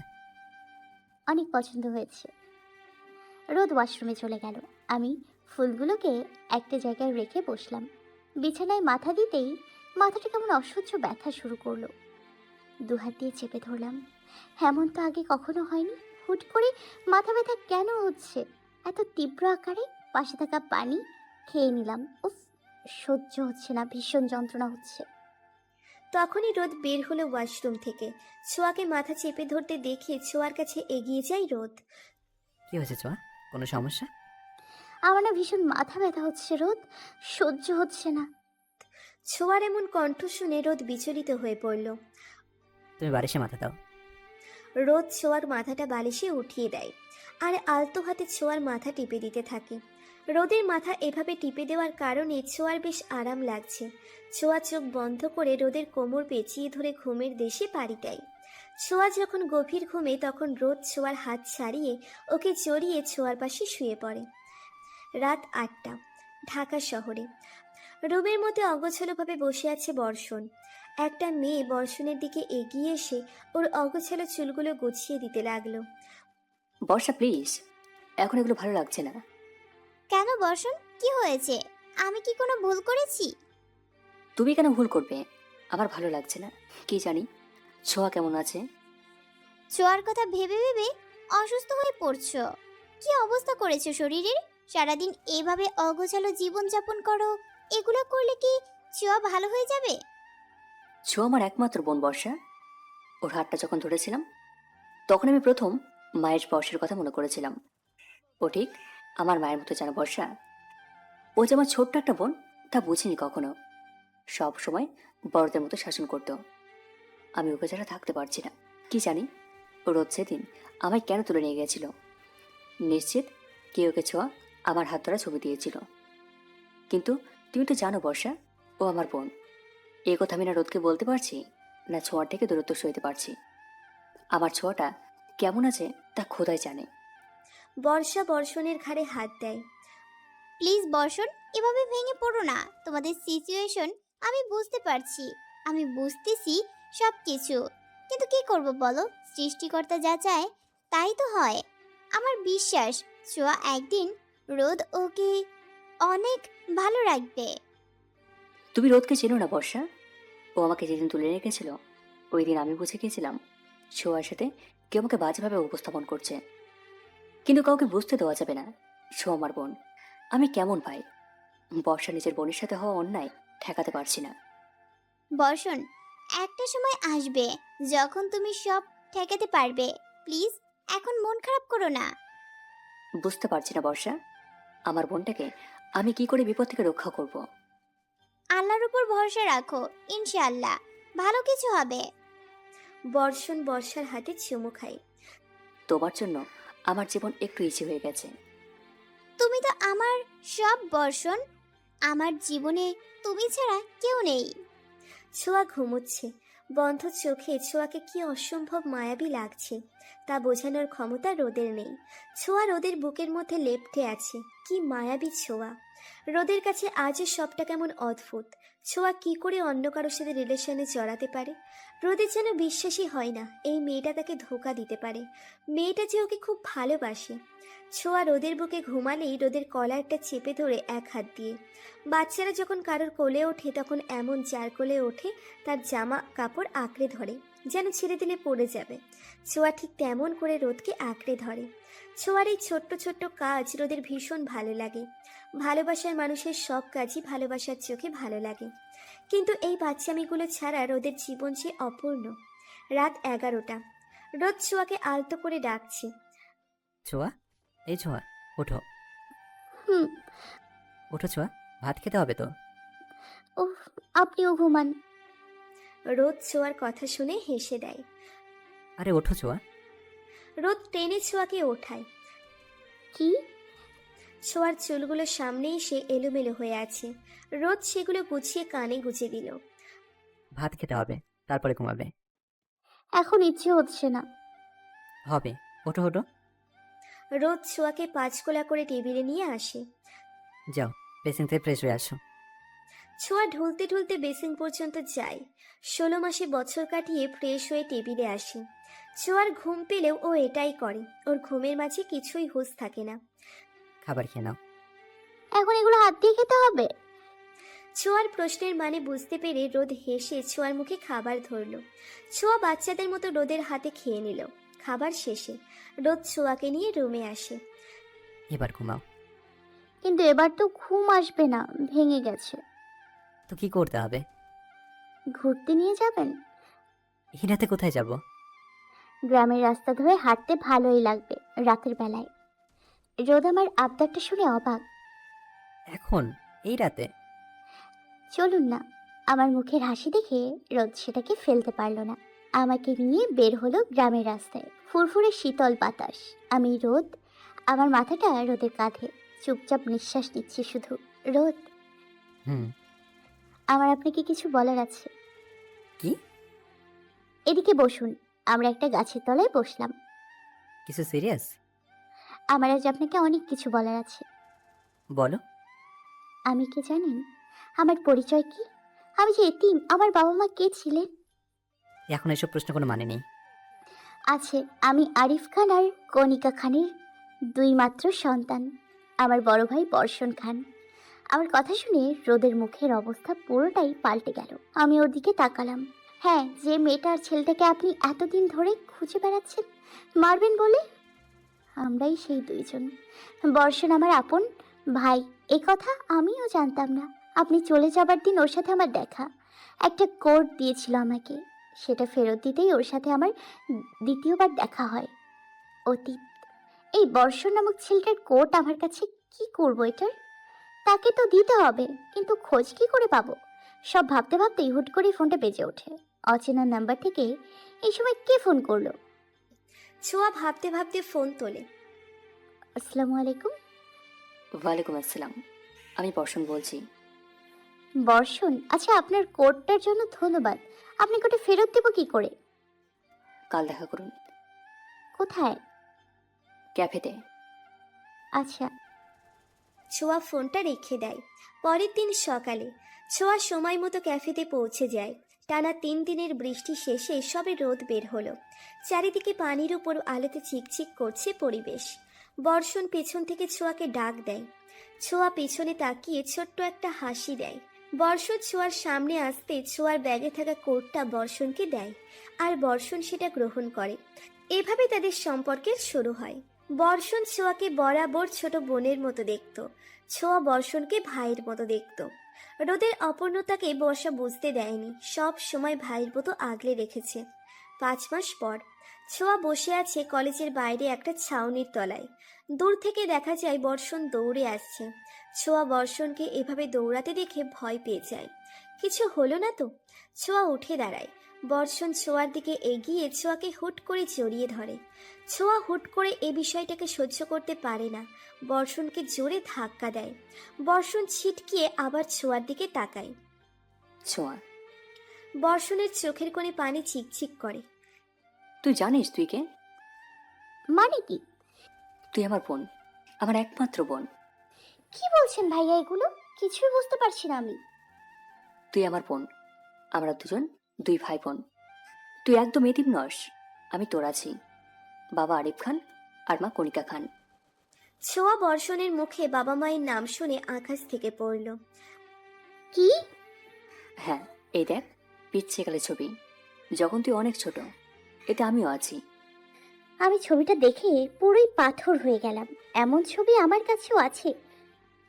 অনেক পছন্দ হয়েছে। রোদ ওয়াশরুমে চলে গেল। আমি ফুলগুলোকে একটা জায়গায় রেখে বসলাম। বিছানায় মাথা দিতেই মাথাটা কেমন অসহ্য ব্যথা শুরু করলো। দুহাত দিয়ে চেপে ধরলাম। এমন তো আগে কখনো হয়নি। হুট করে মাথা ব্যথা কেন হচ্ছে এত তীব্র আকারে? পাশে থাকা পানি খেয়ে নিলাম। উফ, সহ্য হচ্ছে না, ভীষণ যন্ত্রণা হচ্ছে। তখনই রোদ বের হলো ওয়াশরুম থেকে। ছোঁয়াকে মাথা চেপে ধরতে দেখে ছোঁয়ার কাছে এগিয়ে যায় রোদ। কি হয়েছে ছোঁয়া, কোনো সমস্যা? আমার না ভীষণ মাথা ব্যথা হচ্ছে রোদ, সহ্য হচ্ছে না। ছোঁয়ার এমন কণ্ঠ শুনে রোদ বিচলিত হয়ে পড়ল। তুমি বালিশে মাথা দাও। রোদ ছোঁয়ার মাথাটা বালিশে উঠিয়ে দেয় আর আলতো হাতে ছোঁয়ার মাথা টিপে দিতে থাকে। রোদের মাথা এভাবে টিপে দেওয়ার কারণে ছোঁয়ার বেশ আরাম লাগছে। ছোঁয়া চোখ বন্ধ করে রোদের কোমর পেঁচিয়ে ধরে ঘুমের দেশে পাড়ি দেয়। ছোঁয়া যখন গভীর ঘুমে তখন রোদ ছোঁয়ার হাত ছাড়িয়ে ওকে জড়িয়ে ছোঁয়ার পাশে শুয়ে পড়ে। রাত 8টা, ঢাকা শহরে। রুমের মধ্যে অগোছালোভাবে বসে আছে বর্ষণ। একটা মেয়ে বর্ষণের দিকে এগিয়ে এসে ওর অগোছালো চুলগুলো গুছিয়ে দিতে লাগলো। বর্ষা প্লিজ, এখন এগুলো ভালো লাগছে না। কেন বর্ষণ, কি হয়েছে? আমি কি কোনো ভুল করেছি? তুমি কেন ভুল করবে? আমার ভালো লাগছে না। কি জানি ছোঁয়া কেমন আছে। ছোঁয়ার কথা ভেবে ভেবে অসুস্থ হয়ে পড়ছো। কি অবস্থা করেছো শরীরের? সারাদিন এভাবে অগোছালো জীবনযাপন করো, এগুলো করলে কি ছোঁয়া ভালো হয়ে যাবে? ছোঁয়া আমার একমাত্র বোন বর্ষা। ওর হাতটা যখন ধরেছিলাম তখন আমি প্রথম মায়ের স্পর্শের কথা মনে করেছিলাম। ও ঠিক আমার মায়ের মতো যেন বর্ষা। ও যে আমার ছোট্ট একটা বোন তা বুঝিনি কখনো। সব সময় বড়দের মতো শাসন করতো। আমি ওকে ছাড়া থাকতে পারছি না। কি জানি ও রোজ সেদিন আমায় কেন তুলে নিয়ে গেছিল। নিশ্চিত কে ওকে ছোঁয়া আমার হাত ধরা ছবি দিয়েছিল। কিন্তু তুমি তো জানো বর্ষা, ও আমার বোন। এই কথা আমি না রোদকে বলতে পারছি, না ছোঁয়ার থেকে দূরত্ব সইতে পারছি। আমার ছোঁয়াটা কেমন আছে তা খোদাই জানে। বর্ষা বর্ষণের ঘাড়ে হাত দেয়। প্লিজ বর্ষণ, এভাবে ভেঙে পড়ো না। তোমাদের সিচুয়েশন আমি বুঝতে পারছি, আমি বুঝতেছি সব কিছু, কিন্তু কি করব বলো? সৃষ্টিকর্তা যা চায় তাই তো হয়। আমার বিশ্বাস ছোঁয়া একদিন রোদ ওকে অনেক ভালো রাখবে। তুমি রোদকে চেনো না বর্ষা। ও আমাকে যেদিন তুলে রেখেছিল ওই দিন আমি বুঝে গিয়েছিলাম ছোঁয়ার সাথে কেউ আমাকে বাজেভাবে উপস্থাপন করছে। কিন্তু কাউকে বুঝতে দেওয়া যাবে না ছোঁয়া আমার বোন। আমি কেমন ভাই, বর্ষা নিজের বোনের সাথে হওয়া অন্যায় ঠেকাতে পারছি না। বর্ষণ, একটা সময় আসবে যখন তুমি সব ঠেকাতে পারবে। প্লিজ এখন মন খারাপ করো না। বুঝতে পারছি না বর্ষা, আমার বোনটাকে আমি কি করে বিপদ থেকে রক্ষা করব। আল্লাহর উপর ভরসা রাখো, ইনশাআল্লাহ ভালো কিছু হবে। বর্ষণ বর্ষার হাতে চুমু খায়। তোমার জন্য আমার জীবন একটু ইজি হয়ে গেছে। তুমি তো আমার সব বর্ষণ, আমার জীবনে তুমি ছাড়া কেউ নেই। ছোঁয়া ঘুমোচ্ছে। বন্ধ চোখে ছোঁয়াকে কি অসম্ভব মায়াবী লাগছে তা বোঝানোর ক্ষমতা রোদের নেই। ছোঁয়া রোদের বুকের মধ্যে লেপ্টে আছে। কি মায়াবী ছোঁয়া! রোদের কাছে আজও সবটা কেমন অদ্ভুত। ছোঁয়া কি করে অন্য কারোর সাথে রিলেশনে জড়াতে পারে? রোদের যেন বিশ্বাসই হয় না এই মেয়েটা তাকে ধোঁকা দিতে পারে। মেয়েটা যে ওকে খুব ভালোবাসে। ছোঁয়া রোদের বুকে ঘুমালেই রোদের কলারটা চেপে ধরে এক হাত দিয়ে। বাচ্চারা যখন কারোর কোলে ওঠে তখন এমন যার কোলে ওঠে তার জামা কাপড় আঁকড়ে ধরে, যেন ছেড়ে দিলে পড়ে যাবে। ছোঁয়া ঠিক তেমন করে রোদকে আঁকড়ে ধরে। ছোঁয়ার এই ছোট্ট ছোট্ট কাজ রোদের ভীষণ ভালো লাগে। ভালোবাসার মানুষের সব কাজই ভালোবাসার চোখে ভালো লাগে। কিন্তু এই বাচ্চামিগুলো ছাড়া রোদের জীবন যে অপূর্ণ। রাত 11টা। রোদ ছোঁয়াকে আলতো করে ডাকছে। ছোঁয়া, এই ছোঁয়া, ওঠো। হুম। ওঠো ছোঁয়া, ভাত খেতে হবে তো। উফ, আপনিও ঘুমান। রোদ ছোঁয়ার কথা শুনে হেসে দেয়। আরে ওঠো ছোঁয়া। রোদ টেনে ছোঁয়াকে ওঠায়। কি? ছোঁয়ার চুলগুলো সামনে এসে এলোমেলো হয়ে আছে। রোদ সেগুলো গুছিয়ে কানে গুজে দিল। ভাত খেতে হবে, তারপরে ঘুমাবে। এখন ইচ্ছে হচ্ছে না। হবে, ওঠো ওঠো। রোদ ছোঁয়াকে পাঁচকোলা করে টেবিলে নিয়ে আসে। যাও, বেসিন থেকে ফ্রেশ হয়ে আসো। ছোঁয়া ঢুলতে ঢুলতে বেসিন পর্যন্ত যায়। 16 মাসে বছর কাটিয়ে ফ্রেশ হয়ে টেবিলে আসে। ছোঁয়ার ঘুম পেলেও ও এটাই করে। ওর ঘুমের মাঝে কিছুই হুঁশ থাকে না। খাবার খেয়ে নাও। এখন এগুলো হাত দিয়ে খেতে হবে? ছোঁয়ার প্রশ্নের মানে বুঝতে পেরে রোদ হেসে ছোঁয়ার মুখে খাবার ধরল। ছোঁয়া বাচ্চাদের মতো রোদের হাতে খেয়ে নিল। খাবার শেষে রোদ ছোঁয়াকে নিয়ে রুমে আসে। এবার ঘুমাও। কিন্তু এবার তো ঘুম আসবে না, ভেঙে গেছে। তো কি করতে হবে? ঘুরতে নিয়ে যাবেন? হিনাতে কোথায় যাব? গ্রামের রাস্তা ধরে হাঁটতে ভালোই লাগবে রাতের বেলায়। রোদ আমার আবদারটা শুনে অবাক। এখন এই রাতে? চলুন না। আমার মুখের হাসি দেখে রোদ সেটাকে ফেলতে পারল না। আমাকে নিয়ে বের হলো গ্রামের রাস্তায়। ফুরফুরে শীতল বাতাস, আমি রোদ, আমার মাথাটা রোদের কাঁধে। চুপচাপ নিঃশ্বাস নিচ্ছি শুধু। রোদ, হুম। আমার আপনাকে কিছু বলার আছে। কি? এদিকে বসুন। আমরা একটা গাছের তলায় বসলাম। কিছু সিরিয়াস? আমার আজ আপনাকে অনেক কিছু বলার আছে। বলো। আমি কি জানেন? আমার পরিচয় কি? আমি যে এতিম, আমার বাবা মা কে ছিলেন? এখন এসব প্রশ্ন কোনো মানে নেই। আছে, আমি আরিফ খান আর কণিকা খানের দুই মাত্র সন্তান। আমার বড় ভাই বর্ষণ খান। আমার কথা শুনে রোদের মুখের অবস্থা পুরোটাই পাল্টে গেল। আমি ওর দিকে তাকালাম। হ্যাঁ, যে মেয়েটা আর ছেলেটাকে আপনি এতদিন ধরে খুঁজে বেড়াচ্ছেন মারবেন বলে, আমরাই সেই দুইজন। বর্ষণ আমার আপন ভাই, এ কথা আমিও জানতাম না। আপনি চলে যাবার দিন ওর সাথে আমার দেখা। একটা কোট দিয়েছিল আমাকে, সেটা ফেরত দিতেই ওর সাথে আমার দ্বিতীয়বার দেখা হয়। অতীত। এই বর্ষণ নামক ছেলেটার কোট আমার কাছে কি করবো এটার? তাকে তো দিতে হবে, কিন্তু খোঁজ কি করে পাবো? সব ভাবতে ভাবতেই হুট করে ফোনটা বেজে ওঠে। অচেনা নাম্বার থেকে এই সময় কে ফোন করলো? ছোঁয়া ভাবতে ভাবতে ফোন তোলে। আসসালামু আলাইকুম। ওয়ালাইকুম আসসালাম। আমি বর্ষণ বলছি। বর্ষণ, আচ্ছা আপনার কোটটার জন্য ধন্যবাদ। আপনি কোটে ফেরত দেবো কি করে? কাল দেখা করুন কোথায়? ক্যাফেতে। আচ্ছা। ছোঁয়া ফোনটা রেখে দেয়। পরের দিন সকালে ছোঁয়া সময় মতো ক্যাফেতে পৌঁছে যায়। টানা 3 দিনের বৃষ্টি শেষে সবে রোদ বের হলো। চারিদিকে পানির উপর আলোতে চিকচিক করছে পরিবেশ। বর্ষণ পেছন থেকে ছোঁয়াকে ডাক দেয়। ছোঁয়া পেছনে তাকিয়ে ছোট্ট একটা হাসি দেয়। বর্ষণ ছোঁয়ার সামনে আসতে ছোঁয়ার ব্যাগে থাকা কোটটা বর্ষণকে দেয়, আর বর্ষণ সেটা গ্রহণ করে। এভাবে তাদের সম্পর্কের শুরু হয়। বর্ষণ ছোঁয়াকে বরাবর ছোট বোনের মতো দেখত, ছোঁয়া বর্ষণকে ভাইয়ের মতো দেখত। রোদের অপূর্ণতাকে বর্ষা বুঝতে দেয়নি, সব সময় ভাইয়ের মতো আগলে রেখেছে। 5 মাস পর ছোঁয়া বসে আছে কলেজের বাইরে একটা ছাউনির তলায়। দূর থেকে দেখা যায় বর্ষণ দৌড়ে আসছে। ছোঁয়া বর্ষণকে এভাবে দৌড়াতে দেখে ভয় পেয়ে যায়। কিছু হলো না তো? ছোঁয়া উঠে দাঁড়ায়। বর্ষণ ছোঁয়ার দিকে এগিয়ে ছোঁয়াকে হুট করে জড়িয়ে ধরে। ছোঁয়া হুট করে এ বিষয়টাকে সহ্য করতে পারে না, বর্ষণকে জোরে ধাক্কা দেয়। বর্ষণ ছিটকিয়ে আবার ছোঁয়ার দিকে তাকায়। ছোঁয়া, বর্ষণের চোখের কোণে পানি চিকচিক করে। তুই জানিস তুই কে? মানে কি? তুই আমার বোন, আমার একমাত্র বোন। কি বলছেন ভাইয়া এগুলো? কিছুই বুঝতে পারছি না আমি। তুই আমার বোন, আমরা দুজন 2 ভাই বোন। তুই একদম এতিম নস। আমি তোর আছি। বাবা আরিফ খান আর মা কণিকা খান। ছোঁয়া বর্ষণের মুখে বাবা মায়ের নাম শুনে আকাশ থেকে পড়ল। কি? হ্যাঁ, এই দেখ পিচ্ছেকালে ছবি, যখন তুই অনেক ছোট। এতে আমিও আছি। আমি ছবিটা দেখে পুরোই পাথর হয়ে গেলাম। এমন ছবি আমার কাছেও আছে,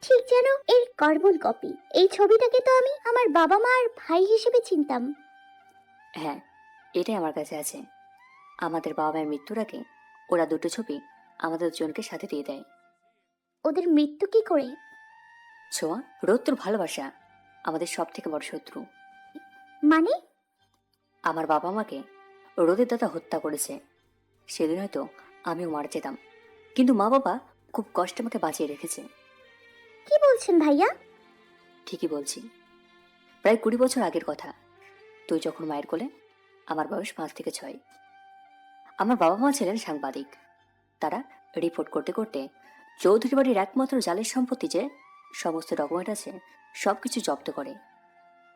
ঠিক যেন এর কার্বন কপি। এই ছবিটাকে তো আমি আমার বাবা মা আর ভাই হিসেবে চিনতাম। হ্যাঁ, এটাই আমার কাছে আছে। আমাদের বাবা মায়ের মৃত্যুর আগে ওরা দুটো ছবি আমাদের দুজনকে সাথে দিয়ে দেয়। ওদের মৃত্যু কি করে? ছোঁয়া, রোদ তোর ভালোবাসা আমাদের সব থেকে বড় শত্রু। মানে? আমার বাবা মাকে রোদের দাদা হত্যা করেছে। সেদিন হয়তো আমিও মারা যেতাম, কিন্তু মা বাবা খুব কষ্টে আমাকে বাঁচিয়ে রেখেছে। কি বলছেন ভাইয়া? ঠিকই বলছি। প্রায় 20 বছর আগের কথা। তুই যখন মায়ের কোলে, আমার বয়স 5 থেকে 6। আমার বাবা মা ছিলেন সাংবাদিক। তারা রিপোর্ট করতে করতে চৌধুরী বাড়ির একমাত্র জালের সম্পত্তি, যে সমস্ত ডকুমেন্ট আছে, সবকিছু জব্দ করে।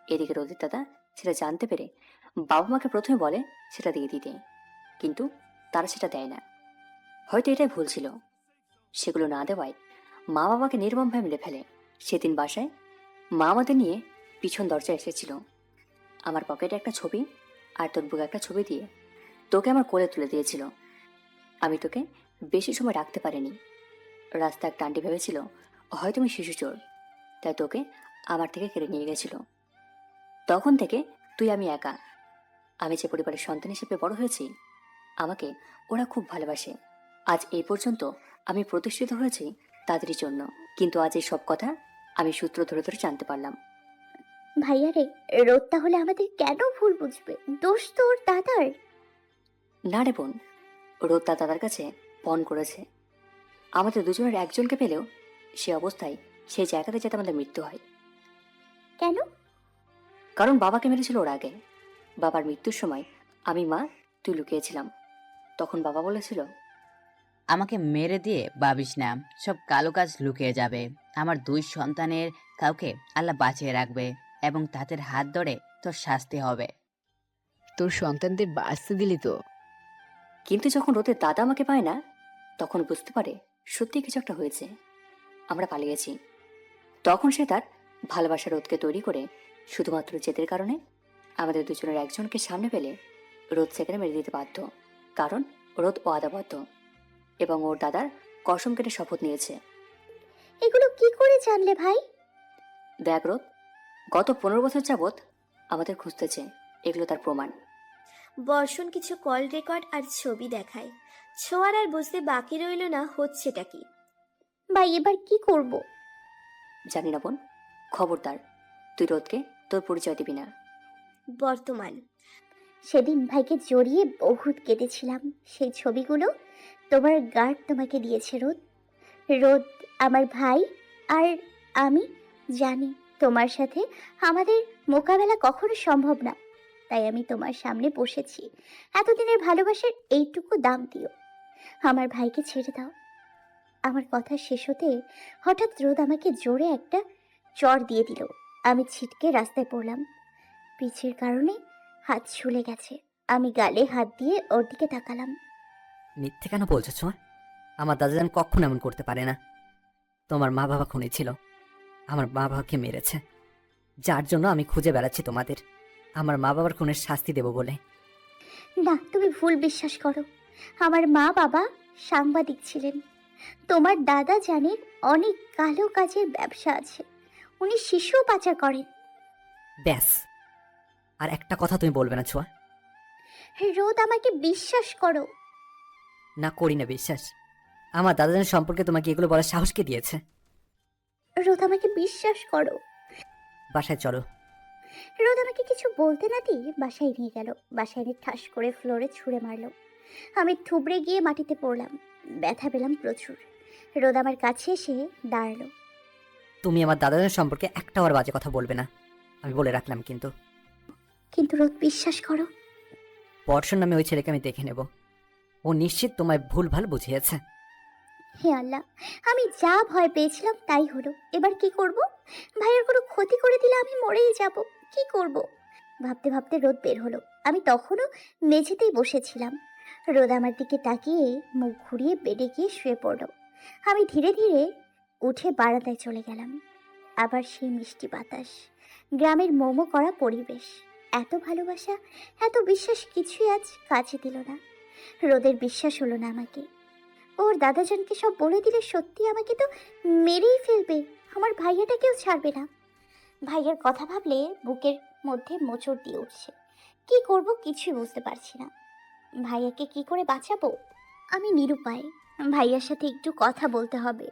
এদিকে রোদের দাদা সেটা জানতে পেরে বাবা মাকে প্রথমে বলে সেটা দিয়ে দিতে, কিন্তু তারা সেটা দেয় না। হয়তো এটাই ভুল ছিল। সেগুলো না দেওয়ায় মা বাবাকে নির্মমভাবে মেরে ফেলে। সেদিন বাসায় মা আমাদের নিয়ে পিছন দরজায় এসেছিল। আমার পকেটে একটা ছবি আর তোর বুকে একটা ছবি দিয়ে তোকে আমার কোলে তুলে দিয়েছিল। আমি তোকে বেশি সময় রাখতে পারিনি। রাস্তা একটা আন্টি ভেবেছিল হয়তো আমি শিশু চোর, তাই তোকে আমার থেকে কেড়ে নিয়ে গেছিল। তখন থেকে তুই আমি একা। আমি যে পরিবারের সন্তান হিসেবে বড় হয়েছি, আমাকে ওরা খুব ভালোবাসে। আজ এই পর্যন্ত আমি প্রতিষ্ঠিত হয়েছি তাদেরই জন্য। কিন্তু আজ এই সব কথা আমি সূত্র ধরে ধরে জানতে পারলাম। ভাইয়া রে, রোদ তাহলে আমাদের কেন ভুল বুঝবে? দোষ তো ওর দাদার। না রে বোন, রোদ তার দাদার কাছে পণ করেছে। আমাদের দুজনের একজনকে পেলেও সে অবস্থায় সেই জায়গাতে যাতে আমাদের মৃত্যু হয়। কেন? কারণ বাবাকে মেরেছিল ওর আগে। বাবার মৃত্যুর সময় আমি মা তুই লুকিয়েছিলাম। তখন বাবা বলেছিল, আমাকে মেরে দিয়ে ভাবিস না, সব কালো কাজ লুকিয়ে যাবে। আমার 2 সন্তানের কাউকে আল্লাহ বাঁচিয়ে রাখবে। এবং তাদের হাত ধরে তোর শাস্তি হবে। তোর সন্তানদের বাঁচতে দিলি তো। কিন্তু যখন রোদের দাদা আমাকে পায় না, তখন বুঝতে পারে সত্যি কিছু একটা হয়েছে। আমরা পালিয়েছি। তখন সে তার ভালোবাসার রোদকে তৈরি করে শুধুমাত্র জেদের কারণে আমাদের দুজনের একজনকে সামনে পেলে রোদ সেখানে মেরে দিতে বাধ্য। কারণ রোদ ওয়াদাবদ্ধ এবং ওর দাদার কসম কেটে শপথ নিয়েছে। এগুলো কি করে জানলে ভাই? দেখ রোদ, গত 15 বছর যাবৎ আমাদের খুঁজতেছে, এগুলো তার প্রমাণ। বর্ষণ কিছু কল রেকর্ড আর ছবি দেখায়। ছোঁয়ার আর বুঝতে বাকি রইল না হচ্ছেটা কি। ভাই এবার কি করব? জানি না বোন, খবরদার তুই রোদকে তোর পরিচয় দিবি না। বর্তমান। সেদিন ভাইকে জড়িয়ে বহুত কেঁদেছিলাম। সেই ছবিগুলো তোমার গার্ড তোমাকে দিয়েছে রোদ। রোদ আমার ভাই, আর আমি জানি তোমার সাথে আমাদের মোকাবেলা কখনো সম্ভব না। তাই আমি তোমার সামনে বসেছি। এতদিনের ভালোবাসার এইটুকু দাম দিও। আমার ভাইকে ছেড়ে দাও। আমার কথা শেষ হতে হঠাৎ রোদ আমাকে জোরে একটা চড় দিয়ে দিল। আমি ছিটকে রাস্তায় পড়লাম। পিছের কারণে হাত ছুলে গেছে। আমি গালে হাত দিয়ে ওর দিকে তাকালাম। মিথ্যে কেন বলছো ছোঁয়া? আমার দাদাজান কখনো এমন করতে পারে না। তোমার মা বাবা খুনি ছিল, আমার মা বাবাকে মেরেছে, যার জন্য আমি খুঁজে বেড়াচ্ছি তোমাদের আমার মা বাবার খুনের শাস্তি দেব বলে। না, তুমি ভুল বিশ্বাস করো। আমার মা বাবা সাংবাদিক ছিলেন। তোমার দাদা জানেন অনেক কালো কাজের ব্যবসা আছে। উনি শিশু পাচার করেন। ব্যাস, আর একটা কথা তুমি বলবে না ছোঁয়া। রোদ আমাকে বিশ্বাস করো। না, করি না বিশ্বাস। আমার দাদাজান সম্পর্কে তোমাকে এগুলো বলার সাহস কে দিয়েছে? রোদ আমাকে বিশ্বাস করো। বাসায় চলো। রোদ আমাকে কিছু বলতে না দিয়ে বাসায় নিয়ে গেল। বাসায় নিয়ে ঠাস করে ফ্লোরে ছুঁড়ে মারলো। আমি থুবড়ে গিয়ে মাটিতে পড়লাম। ব্যথা পেলাম প্রচুর। রোদ আমার কাছে এসে দাঁড়ালো। তুমি আমার দাদাজান সম্পর্কে একটাবার বাজে কথা বলবে না, আমি বলে রাখলাম। কিন্তু কিন্তু রোদ বিশ্বাস করো। বর্ষণ নামে ওই ছেলেকে আমি দেখে নেব। ও নিশ্চিত তোমায় ভুলভাল বুঝিয়েছে। হে আল্লাহ, আমি যা ভয় পেয়েছিলাম তাই হলো। এবার কি করব? ভাইয়ের কোনো ক্ষতি করে দিলে আমি মরেই যাব। কি করব? ভাবতে ভাবতে রোদ বের হলো। আমি তখনও মেঝেতেই বসেছিলাম। রোদ আমার দিকে তাকিয়ে মুখ ঘুরিয়ে বেডে গিয়ে শুয়ে পড়ল। আমি ধীরে ধীরে উঠে বারান্দায় চলে গেলাম। আবার সেই মিষ্টি বাতাস, গ্রামের মোমো করা পরিবেশ, এত ভালোবাসা, এত বিশ্বাস কিছুই আজ কাজে দিল না। রোদের বিশ্বাস হলো না আমাকে। ওর দাদাজানকে সব বলে দিলে সত্যি আমাকে তো মেরেই ফেলবে। আমার ভাইয়াটাকেও ছাড়বে না। ভাইয়ার কথা ভাবলে বুকের মধ্যে মোচড় দিয়ে উঠছে। কি করব কিছুই বুঝতে পারছি না। ভাইয়াকে কি করে বাঁচাবো? আমি নিরুপায়। ভাইয়ার সাথে একটু কথা বলতে হবে,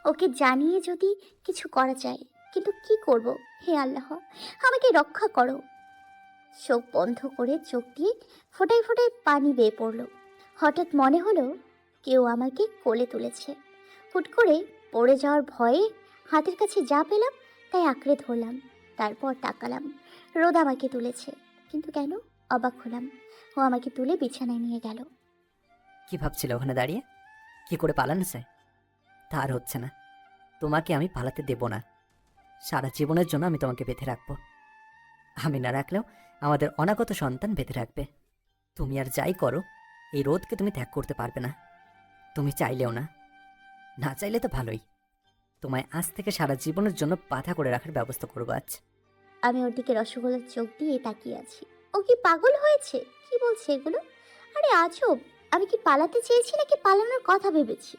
ওকে জানিয়ে যদি কিছু করা যায়। কিন্তু কি করব? হে আল্লাহ, আমাকে রক্ষা করো। চোখ বন্ধ করে চোখ দিয়ে ফোটায় ফোটায় পানি বেয়ে পড়ল। হঠাৎ মনে হলো কেউ আমাকে কোলে তুলেছে। হুট করে পড়ে যাওয়ার ভয়ে হাতের কাছে যা পেলাম তাই আঁকড়ে ধরলাম। তারপর তাকালাম, রোদ আমাকে তুলেছে। কিন্তু কেন? অবাক হলাম। ও আমাকে তুলে বিছানায় নিয়ে গেল। কি ভাবছিলে ওখানে দাঁড়িয়ে? কি করে পালানো যায়? তার হচ্ছে না। তোমাকে আমি পালাতে দেব না। সারা জীবনের জন্য আমি তোমাকে বেঁধে রাখবো। আমি না রাখলেও আমাদের অনাগত সন্তান বেঁধে রাখবে। তুমি আর যাই করো, এই রোদকে তুমি ত্যাগ করতে পারবে না। তুমি চাইলেও না। না চাইলে তো ভালোই। তোমায় আজ থেকে সারা জীবনের জন্য বাধা করে রাখার ব্যবস্থা করবো আজ। আমি ওর দিকে রসগোল্লার চোখ দিয়ে তাকিয়ে আছি। ও কি পাগল হয়েছে? কি বলছে এগুলো? আরে আজব! আমি কি পালাতে চেয়েছি নাকি পালানোর কথা ভেবেছি?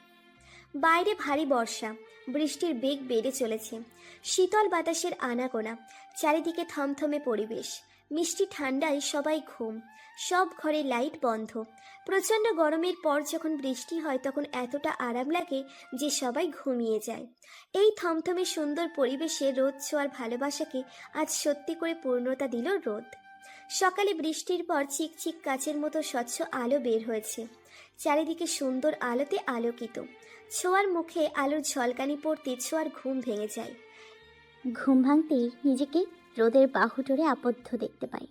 বাইরে ভারী বর্ষা, বৃষ্টির বেগ বেড়ে চলেছে। শীতল বাতাসের আনাগোনা, চারিদিকে থমথমে পরিবেশ। মিষ্টি ঠান্ডায় সবাই ঘুম, সব ঘরে লাইট বন্ধ। প্রচণ্ড গরমের পর যখন বৃষ্টি হয় তখন এতটা আরাম লাগে যে সবাই ঘুমিয়ে যায়। এই থমথমে সুন্দর পরিবেশে রোদ ছোঁয়ার ভালোবাসাকে আজ সত্যি করে পূর্ণতা দিল রোদ। সকালে বৃষ্টির পর চিকচিক কাচের মতো স্বচ্ছ আলো বের হয়েছে। চারিদিকে সুন্দর আলোতে আলোকিত। ছোঁয়ার মুখে আলোর ঝলকানি পড়তে ছোঁয়ার ঘুম ভেঙে যায়। ঘুম ভাঙতেই নিজেকে রোদের বাহুডোরে আবদ্ধ দেখতে পাই।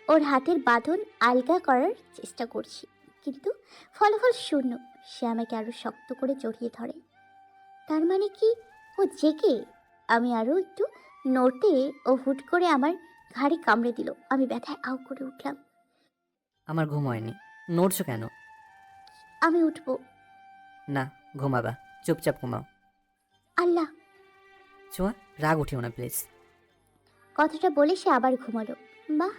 ওর হাতের বাঁধন আলগা করার চেষ্টা করছি, কিন্তু ফলাফল শূন্য। সে আমাকে আরো শক্ত করে জড়িয়ে ধরে। তার মানে কি ও জেগে? আমি আরো একটু নড়তে ও হুট করে আমার ঘাড়ে কামড়ে দিল। আমি ব্যথায় আউ করে উঠলাম। আমার ঘুম হয়নি, নড়ছো কেন? আমি উঠবো। না, ঘুমাবা, চুপচাপ ঘুমাও। আল্লাহ! ছোঁয়া, রাগ উঠিও না প্লিজ। কথাটা বলে সে আবার ঘুমালো। বাহ,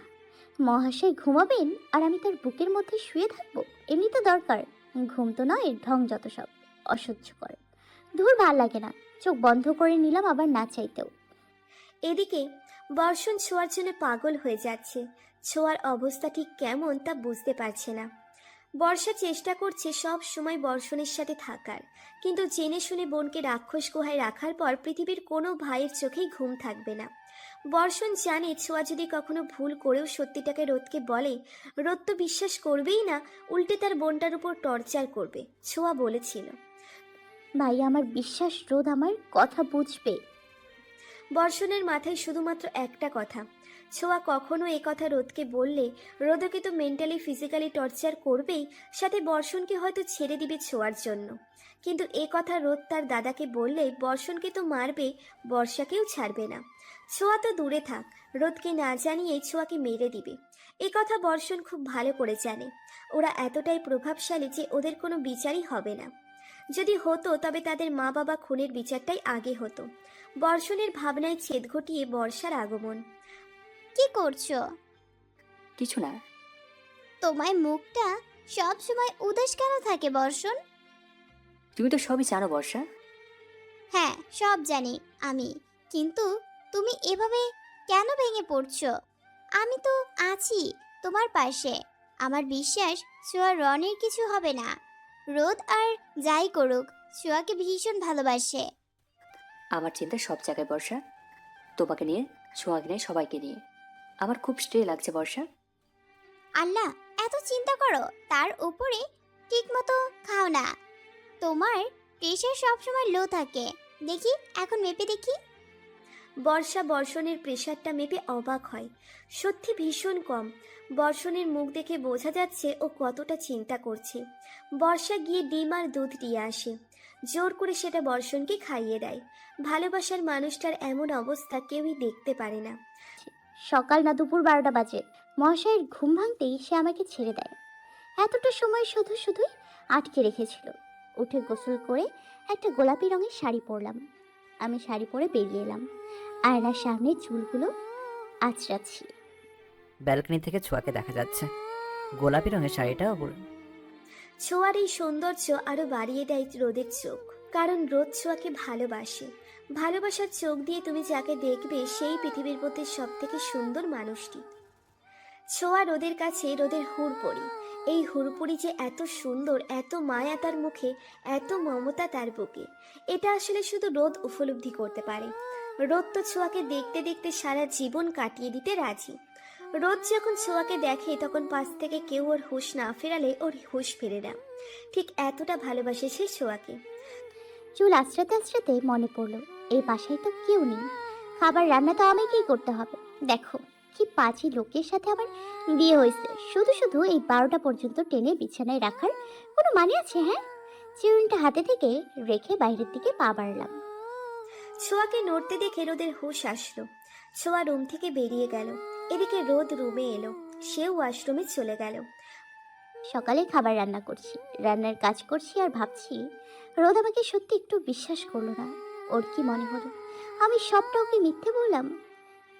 মহাশয় ঘুমাবেন আর আমি তার বুকের মধ্যে শুয়ে থাকবো? এমনি তো দরকার। ঘুম তো নয়, ঢং যত সব। অসহ্য করে। ধুর, ভাল লাগে না। চোখ বন্ধ করে নিলাম আবার না চাইতেও। এদিকে বর্ষণ ছোঁয়ার জন্য পাগল হয়ে যাচ্ছে। ছোঁয়ার অবস্থা ঠিক কেমন তা বুঝতে পারছে না। বর্ষা চেষ্টা করছে সব সময় বর্ষণের সাথে থাকার, কিন্তু জেনে শুনে বোনকে রাক্ষস গুহায় রাখার পর পৃথিবীর কোনো ভাইয়ের চোখেই ঘুম থাকবে না। বর্ষণ জানে ছোঁয়া যদি কখনো ভুল করেও সত্যিটাকে রোদকে বলে, রোদ তো বিশ্বাস করবেই না, উল্টে তার বোনটার উপর টর্চার করবে। ছোঁয়া বলেছিল। ভাই, আমার বিশ্বাস রোদ আমার কথা বুঝবে। বর্ষণের মাথায় শুধুমাত্র একটা কথা, ছোঁয়া কখনো এ কথা রোদকে বললে রোদকে তো মেন্টালি ফিজিক্যালি টর্চার করবেই, সাথে বর্ষণকে হয়তো ছেড়ে দিবে ছোঁয়ার জন্য। কিন্তু এ কথা রোদ তার দাদাকে বললে বর্ষণকে তো মারবে, বর্ষাকেও ছাড়বে না। ছোঁয়া তো দূরে থাক, রোদকে না জানিয়েই ছোঁয়াকে মেরে দিবে। এ কথা বর্ষণ খুব ভালো করে জানে। ওরা এতটাই প্রভাবশালী যে ওদের কোনো বিচারই হবে না। যদি হতো তবে তাদের মা বাবা খুনের বিচারটাই আগে হতো। বর্ষণের ভাবনায় ছেদ ঘটিয়ে বর্ষার আগমন। কি করছো? কিছু না। তোমার মুখটা সব সময় উদাস কেন থাকে বর্ষণ? তুমি তো সবই জানো বর্ষা। হ্যাঁ, সব জানি আমি, কিন্তু তুমি এভাবে কেন ভেঙে পড়ছো? আমি তো আছি তোমার পাশে। আমার বিশ্বাস ছোঁয়া রনের কিছু হবে না। রোদ আর যাই করুক, ছোঁয়াকে ভীষণ ভালোবাসে। আমার চিন্তা সব জায়গায় বর্ষা, তোমাকে নিয়ে, ছোঁয়াকে নিয়ে, সবাইকে নিয়ে। আমার খুব স্ট্রে লাগছে বর্ষা। আল্লাহ, এত চিন্তা করো, তার উপরে ঠিকমতো খাও না। তোমার প্রেশার সবসময় লো থাকে, দেখি এখন মেপে দেখি। বর্ষা বর্ষণের প্রেশারটা মেপে অবাক হয়। সত্যি ভীষণ কম। বর্ষণের মুখ দেখে বোঝা যাচ্ছে ও কতটা চিন্তা করছে। বর্ষা গিয়ে ডিম আর দুধ দিয়ে আসে, জোর করে সেটা বর্ষণকে খাইয়ে দেয়। ভালোবাসার মানুষটার এমন অবস্থা কেউই দেখতে পারে না। সকাল না দুপুর 12টা বাজে, মহাশয়ের ঘুম ভাঙতেই সে আমাকে ছেড়ে দেয়। এতটা সময় শুধু শুধুই আটকে রেখেছিল। উঠে গোসল করে একটা গোলাপি রঙের শাড়ি পরলাম। আমি শাড়ি পরে বেরিয়ে এলাম। আয়নার সামনে চুলগুলো আঁচড়াচ্ছি। ব্যালকনি থেকে ছোঁয়াকে দেখা যাচ্ছে, গোলাপি রঙের শাড়িটা ছোঁয়ার এই সৌন্দর্য আরো বাড়িয়ে দেয় রোদের চোখ, কারণ রোদ ছোঁয়াকে ভালোবাসে। ভালোবাসার চোখ দিয়ে তুমি যাকে দেখবে সেই পৃথিবীর মধ্যে সব থেকে সুন্দর মানুষটি। ছোঁয়া রোদের কাছে রোদের হুড়পড়ি। এই হুড়পড়ি যে এত সুন্দর, এত মায়া তার মুখে, এত মমতা তার বুকে, এটা আসলে শুধু রোদ উপলব্ধি করতে পারে। রোদ তো ছোঁয়াকে দেখতে দেখতে সারা জীবন কাটিয়ে দিতে রাজি। রোদ যখন ছোঁয়াকে দেখে তখন পাশ থেকে কেউ ওর হুঁশ না ফেরালে ওর হুঁশ ফেরে না। ঠিক এতটা ভালোবাসে সে ছোঁয়াকে। চুল আঁচড়াতে আঁচড়াতে মনে পড়লো, এই বাসায় তো কেউ নেই। খাবার রান্না তো আমাকেই করতে হবে। দেখো কি পাঁচি লোকের সাথে আমার বিয়ে হয়েছে, শুধু শুধু এই 12টা পর্যন্ত টেনে বিছানায় রাখার কোনো মানে আছে? হ্যাঁ, চিরুনিটা হাতে থেকে রেখে বাইরের দিকে পা বাড়লাম। ছোঁয়াকে নড়তে দেখে রোদের হুঁশ আসলো। ছোঁয়া রুম থেকে বেরিয়ে গেল। এদিকে রোদ রুমে এলো, সেও ওয়াশরুমে চলে গেল। সকালে খাবার রান্না করছি, রান্নার কাজ করছি আর ভাবছি রোদ আমাকে সত্যি একটু বিশ্বাস করলো না। ওর কি মনে হলো আমি সবটা ওকে মিথ্যে বললাম?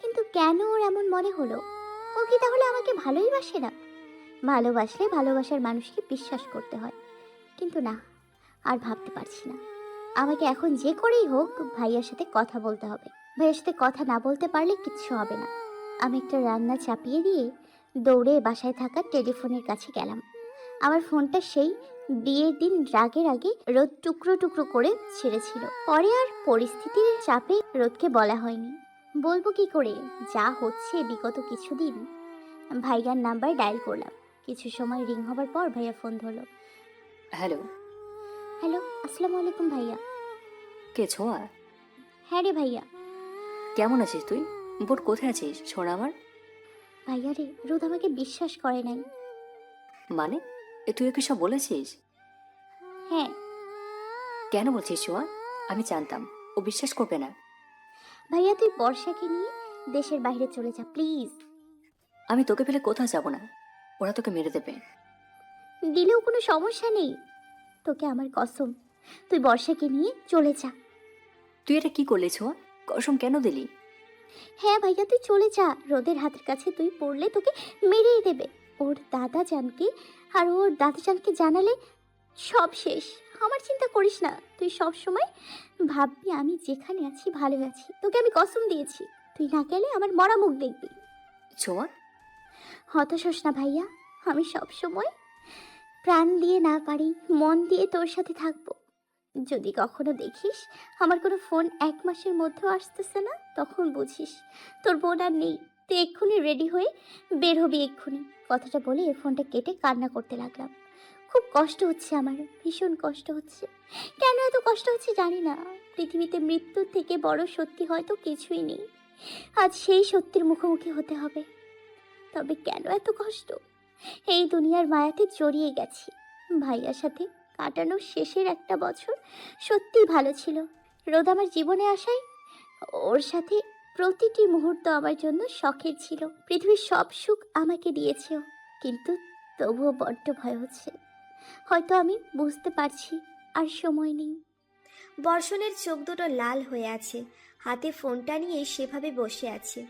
কিন্তু কেন ওর এমন মনে হলো? ও কি তাহলে আমাকে ভালোই বাসে না? ভালোবাসলে ভালোবাসার মানুষকে বিশ্বাস করতে হয়, কিন্তু না, আর ভাবতে পারছি না। আমাকে এখন যে করেই হোক ভাইয়ার সাথে কথা বলতে হবে। ভাইয়ার সাথে কথা না বলতে পারলে কিচ্ছু হবে না। আমি একটা রান্না চাপিয়ে দিয়ে দৌড়ে বাসায় থাকা টেলিফোনের কাছে গেলাম। আমার ফোনটা সেই বিয়ের দিন রাগের আগে রোদ টুকরো টুকরো করে ছেড়েছিল। পরে আর পরিস্থিতির চাপে রোদকে বলা হয়নি। বলবো কি করে যা হচ্ছে বিগত কিছুদিন। ভাইয়ার নাম্বার ডায়াল করলাম। কিছু সময় রিং হবার পর ভাইয়া ফোন ধরলো। হ্যালো। হ্যালো, আসসালামু আলাইকুম ভাইয়া। কে ছোঁয়া? হ্যাঁ রে ভাইয়া। কেমন আছিস তুই? বোন কোথায় আছিস সোনা আমার? ভাইয়া রে, রোদ আমাকে বিশ্বাস করে নাই। মানে তুই ওকে সব বলেছিস? হ্যাঁ। কেন বলছিস ছোঁয়া? আমি জানতাম ও বিশ্বাস করবে না। ভাইয়া তুই বর্ষাকে নিয়ে দেশের বাইরে চলে যা প্লিজ। আমি তোকে ফেলে কোথাও যাব না, ওরা তোকে মেরে দেবে। দিলেও কোনো সমস্যা নেই, তোকে আমার কসম, তুই বর্ষাকে নিয়ে চলে যা। তুই এটা কি করলি ছোঁয়া? কসম কেন দিলি? হ্যাঁ ভাইয়া তুই চলে যা, রোদের হাতের কাছে তুই পড়লে তোকে মেরেই দেবে। ওর দাদা জানকে আর ওর দাদা জানকে জানালে সব শেষ। আমার চিন্তা করিস না, তুই সব সময় ভাববি আমি যেখানে আছি ভালো আছি। তোকে আমি কসম দিয়েছি, তুই না গেলে আমার মরা মুখ দেখবি। ছোঁয়া, হতাশ হোস না ভাইয়া, আমি সব সময় প্রাণ দিয়ে না পারি মন দিয়ে তোর সাথে থাকবো। যদি কখনো দেখিস আমার কোনো ফোন 1 মাসের মধ্যেও আসতেছে না, তখন বুঝিস তোর বোন আর নেই। তুই এক্ষুনি রেডি হয়ে বের হবি এক্ষুনি। কথাটা বলে ফোনটা কেটে কান্না করতে লাগলাম। খুব কষ্ট হচ্ছে আমার, ভীষণ কষ্ট হচ্ছে। কেন এত কষ্ট হচ্ছে জানি না। পৃথিবীতে মৃত্যুর থেকে বড় সত্যি হয়তো কিছুই নেই। আজ সেই সত্যির মুখোমুখি হতে হবে। তবে কেন এত কষ্ট? এই দুনিয়ার মায়াতে জড়িয়ে গেছি। ভাইয়ার সাথে কাটানোর শেষের একটা বছর সত্যিই ভালো ছিল। রোদ আমার জীবনে আসায় ওর সাথে প্রতিটি মুহূর্ত আমার জন্য শখের ছিল। পৃথিবীর সব সুখ আমাকে দিয়েছে ও, কিন্তু তবুও বড্ড ভয় হচ্ছে। হয়তো আমি বুঝতে পারছি আর সময় নেই। বর্ষণের চোখ দুটো লাল হয়ে আছে, হাতে ফোনটা নিয়ে সেভাবে বসে আছে।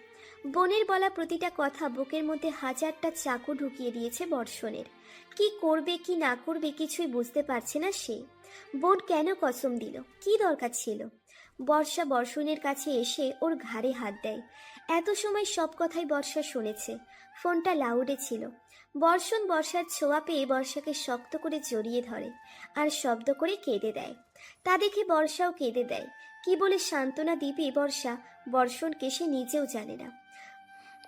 বোনের বলা প্রতিটা কথা বুকের মধ্যে হাজারটা চাকু ঢুকিয়ে দিয়েছে বর্ষণের। কি করবে কি না করবে কিছুই বুঝতে পারছে না সে। বোন কেন কসম দিল, কি দরকার ছিল? বর্ষা বর্ষণের কাছে এসে ওর ঘাড়ে হাত দেয়। এত সময় সব কথাই বর্ষা শুনেছে। ফোনটা লাউডে ছিল। বর্ষণ বর্ষার ছোঁয়া পেয়ে বর্ষাকে শক্ত করে জড়িয়ে ধরে আর শব্দ করে কেঁদে দেয়। তা দেখে বর্ষাও কেঁদে দেয়। কি বলে সান্ত্বনা দিবে বর্ষা বর্ষণকে সে নিজেও জানে না।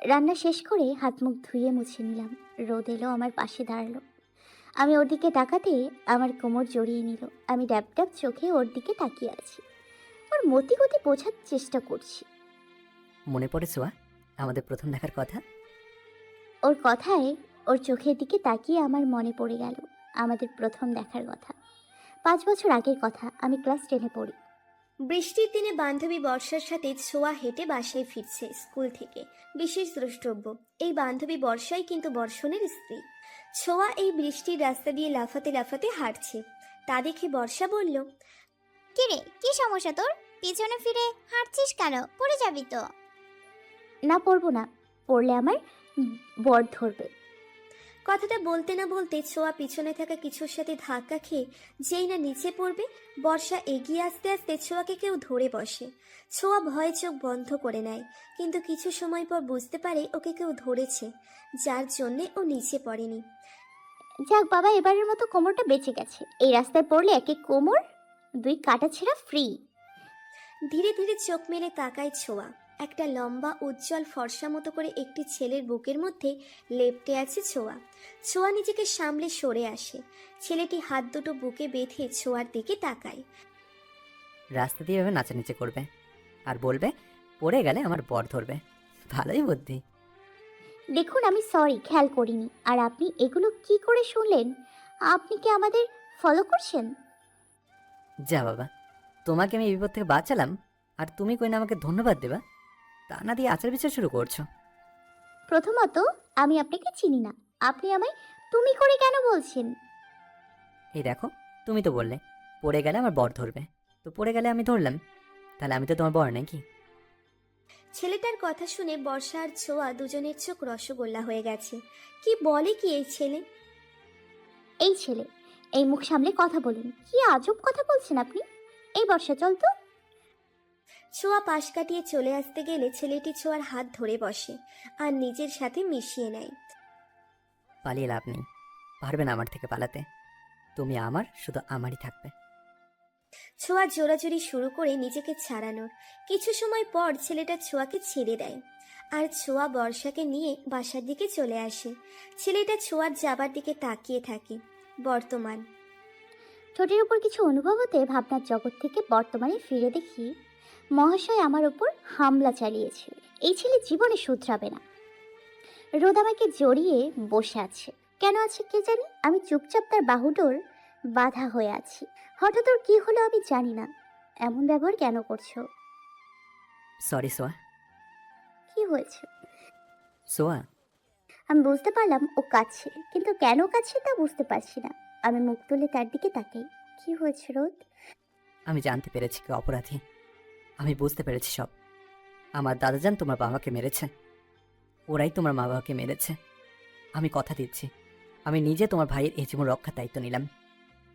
রান্না শেষ করে হাত মুখ ধুয়ে মুছে নিলাম। রোদ এলো, আমার পাশে দাঁড়ালো। আমি ওর দিকে তাকাতে আমার কোমর জড়িয়ে নিল। আমি ড্যাব ড্যাব চোখে ওর দিকে তাকিয়ে আছি। ওর মতি গতি বোঝার চেষ্টা করছি। মনে পড়ে ছোঁয়া আমাদের প্রথম দেখার কথা? ওর কথায় ওর চোখের দিকে তাকিয়ে আমার মনে পড়ে গেল আমাদের প্রথম দেখার কথা। 5 বছর আগের কথা, আমি ক্লাস 10-এ পড়ি। বৃষ্টির দিনে বান্ধবী বর্ষার সাথে ছোঁয়া হেঁটে বাসায় ফিরছে স্কুল থেকে। বিশেষ দ্রষ্টব্য, এই বান্ধবী বর্ষাই কিন্তু বর্ষণের স্ত্রী। ছোঁয়া এই বৃষ্টির রাস্তা দিয়ে লাফাতে লাফাতে হাঁটছে। তা দেখে বর্ষা বলল, কিরে, কি সমস্যা তোর? পিছনে ফিরে হাঁটছিস কেন? পড়ে যাবি তো। না পড়বো না, পড়লে আমার বর ধরবে। কথাটা বলতে না বলতে ছোঁয়া পিছনে থাকা কিছুর সাথে ধাক্কা খেয়ে যেই না নিচে পড়বে, বর্ষা এগিয়ে আসতে আসতে ছোঁয়াকে কেউ ধরে বসে। ছোঁয়া ভয়ে চোখ বন্ধ করে নেয়, কিন্তু কিছু সময় পর বুঝতে পারে ওকে কেউ ধরেছে, যার জন্যে ও নিচে পড়েনি। যাক বাবা, এবারের মতো কোমরটা বেঁচে গেছে। এই রাস্তায় পড়লে একে কোমর 2 কাটা ছেঁড়া ফ্রি। ধীরে ধীরে চোখ মেলে তাকায় ছোঁয়া। একটা লম্বা উজ্জ্বল ফর্সা মতো করে একটি ছেলের বুকের মধ্যে লেপ্টে আছে ছোঁয়া। ছোঁয়া নিজেকে সামলে সরে আসে। ছেলেটি হাত দুটো বুকে বেঁধে ছোঁয়ার দিকে তাকায়। রাস্তা দিয়ে এভাবে নাচানিচি করবে আর বলবে পড়ে গেলে আমার বর ধরবে। ভালোই বুদ্ধি। দেখুন আমি সরি, খেয়াল করিনি। আর আপনি এগুলো কি করে শুনলেন? আপনি কি আমাদের ফলো করছেন? যা বাবা, তোমাকে আমি এই বিপদ থেকে বাঁচালাম আর তুমি কই না আমাকে ধন্যবাদ দেবা? তা না দিয়ে আচার বিচার শুরু করছো। প্রথমত আমি আপনাকে চিনি না, আপনি আমায় তুমি করে কেন বলছেন? এই দেখো, তুমি তো বললে পড়ে গেলে আমার বর ধরবে, তো পড়ে গেলে আমি ধরলাম, তাহলে আমি তো তোমার বর নাকি? ছেলেটার কথা শুনে বর্ষা আর ছোঁয়া দুজনের চোখ রসগোল্লা হয়ে গেছে। কি বলে কি এই ছেলে? এই ছেলে, এই মুখ সামলে কথা বলুন। কি আজব কথা বলছেন আপনি। এই বর্ষা চল তো। ছোঁয়া পাশ কাটিয়ে চলে আসতে গেলে ছেলেটি ছোঁয়ার হাত ধরে বসে আর নিজের সাথে মিশিয়ে নেয়। পালিয়ে লাভ নেই, পারবে না আমার থেকে পালাতে। তুমি আমার, শুধু আমারই থাকবে। ছোঁয়া জোরাজুরি শুরু করে নিজেকে ছাড়ানোর। কিছু সময় পর ছেলেটা ছোঁয়াকে ছেড়ে দেয় আর ছোঁয়া বর্ষাকে নিয়ে বাসার দিকে চলে আসে। ছেলেটা ছোঁয়ার যাবার দিকে তাকিয়ে থাকে। বর্তমান। ঠোঁটের উপর কিছু অনুভব হতে ভাবনার জগৎ থেকে বর্তমানে ফিরে দেখি মহাশয় আমার উপর হামলা চালিয়েছে। এই ছেলে জীবনে শুধরাবে না। রোদ আমাকে জড়িয়ে বসে আছে। কেন আছে কে জানি। আমি চুপচাপ তার বাহুডোর বাধা হয়ে আছি। হঠাৎ ওর কি হলো আমি জানি না। এমন ব্যবহার কেন করছো? সরি সোয়া। কি হয়েছে? সোয়া, আমি বুঝতে পারলাম ও কাছে, কিন্তু কেন কাছে তা বুঝতে পারছি না। আমি মুখ তুলে তার দিকে তাকাই। কি হয়েছে রোদ? আমি জানতে পেরেছি কে অপরাধী। আমি বুঝতে পেরেছি সব। আমার দাদাজান তোমার বাবাকে মেরেছে। ওরাই তোমার মা বাবাকে মেরেছে। আমি কথা দিচ্ছি, আমি নিজে তোমার ভাইয়ের এই জীবন রক্ষার দায়িত্ব নিলাম,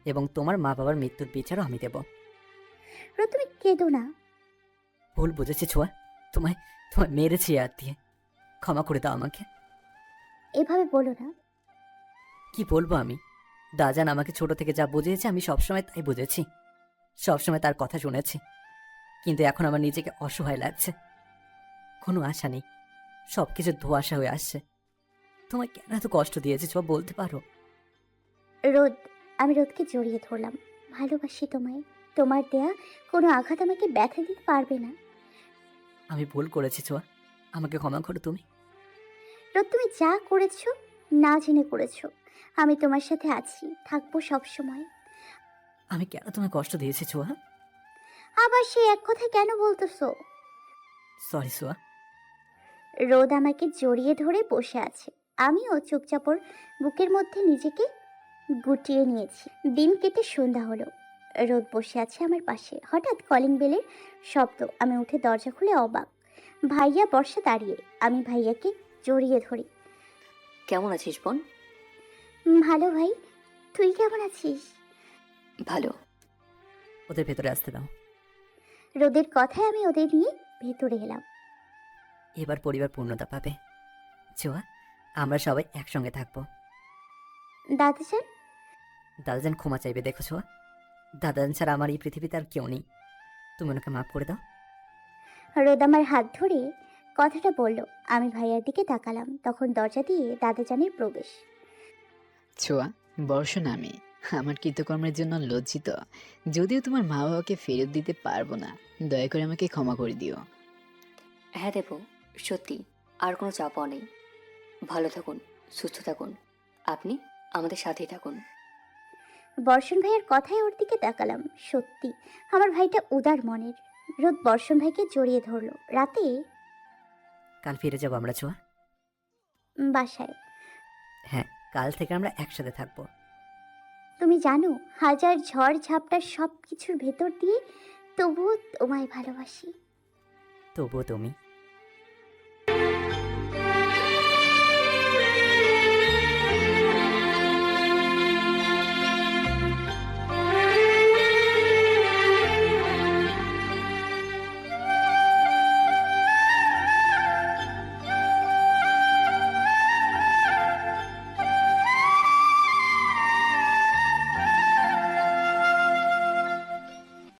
এবং তোমার মা বাবার মৃত্যুর বিচারও আমি দেব। রোদ তুমি কেঁদো না। ভুল বুঝেছি ছোঁয়া, তোমায় তোমায় মেরেছি আর দিয়ে। ক্ষমা করে দাও আমাকে। এভাবে বলো না। কি বলবো আমি? দাদাজান আমাকে ছোট থেকে যা বুঝিয়েছে আমি সবসময় তাই বুঝেছি, সবসময় তার কথা শুনেছি। কিন্তু এখন আমার নিজেকে অসহায় লাগছে। কোনো আশা নেই, সব কিছু ধোঁয়াশা হয়ে আসছে। তোমায় কেন এত কষ্ট দিয়েছে ছোঁয়া, বলতে পারো? রোদ, আমি রোদকে জড়িয়ে ধরলাম। ভালোবাসি তোমায়। তোমার দেয়া কোনো আঘাত আমাকে ব্যথা দিতে পারবে না। আমি ভুল করেছি ছোঁয়া, আমাকে ক্ষমা করো তুমি। রোদ, তুমি যা করেছো না জেনে করেছো। আমি তোমার সাথে আছি, থাকবো সব সময়। আমি কেন তোমায় কষ্ট দিয়েছি ছোঁয়া? আবার সেই এক কথা কেন বলতেছো? সরি ছোঁয়া। রোদ আমাকে জড়িয়ে ধরে বসে আছে। আমিও চুপচাপ ওর বুকের মধ্যে নিজেকে গুটিয়ে নিয়েছি। দিন কেটে সন্ধ্যা হলো। রোদ বসে আছে আমার পাশে। হঠাৎ কলিং বেলের শব্দ। আমি উঠে দরজা খুলে অবাক। ভাইয়া বর্ষা দাঁড়িয়ে। আমি ভাইয়াকে জড়িয়ে ধরি। কেমন আছিস বোন? ভালো ভাই, তুই কেমন আছিস? ভালো। ওদের ভেতরে আসতে দাও। রোদের কথায় আমি ওদের নিয়ে ভেতরে এলাম। এবার পরিবার পূর্ণতা পাবে ছোঁয়া, আমরা সবাই একসঙ্গে থাকবো। দাদাজান, দাদাজান ক্ষমা চাইবে দেখো ছোঁয়া। দাদাজান ছাড়া আমার এই পৃথিবীতে আর কেউ নেই। তুমি ওনাকে মাফ করে দাও। রোদ আমার হাত ধরে কথাটা বলল। আমি ভাইয়ার দিকে তাকালাম। তখন দরজা দিয়ে দাদাজানের প্রবেশ। ছোঁয়া, বর্ষণ আমি। আমার কৃতকর্মের জন্য লজ্জিত, যদিও তোমার মা বাবাকে ফেরত দিতে পারবো না। দয়া করে আমাকে ক্ষমা করে দিও। হ্যাঁ দেব, সত্যি আর কোনো চাপও নেই। ভালো থাকুন, সুস্থ থাকুন, আপনি আমাদের সাথেই থাকুন। বর্ষণ ভাইয়ের কথায় ওর দিকে তাকালাম। সত্যি আমার ভাইটা উদার মনের। রোদ বর্ষণ ভাইকে জড়িয়ে ধরলো। রাতে কাল ফিরে যাবো আমরা ছোঁয়া। বাসায়। হ্যাঁ, কাল থেকে আমরা একসাথে থাকবো। তুমি জানো, হাজার ঝড় ঝাপটা সব কিছুর ভেতর দিয়ে তবুও তোমায় ভালোবাসি। তবুও তুমি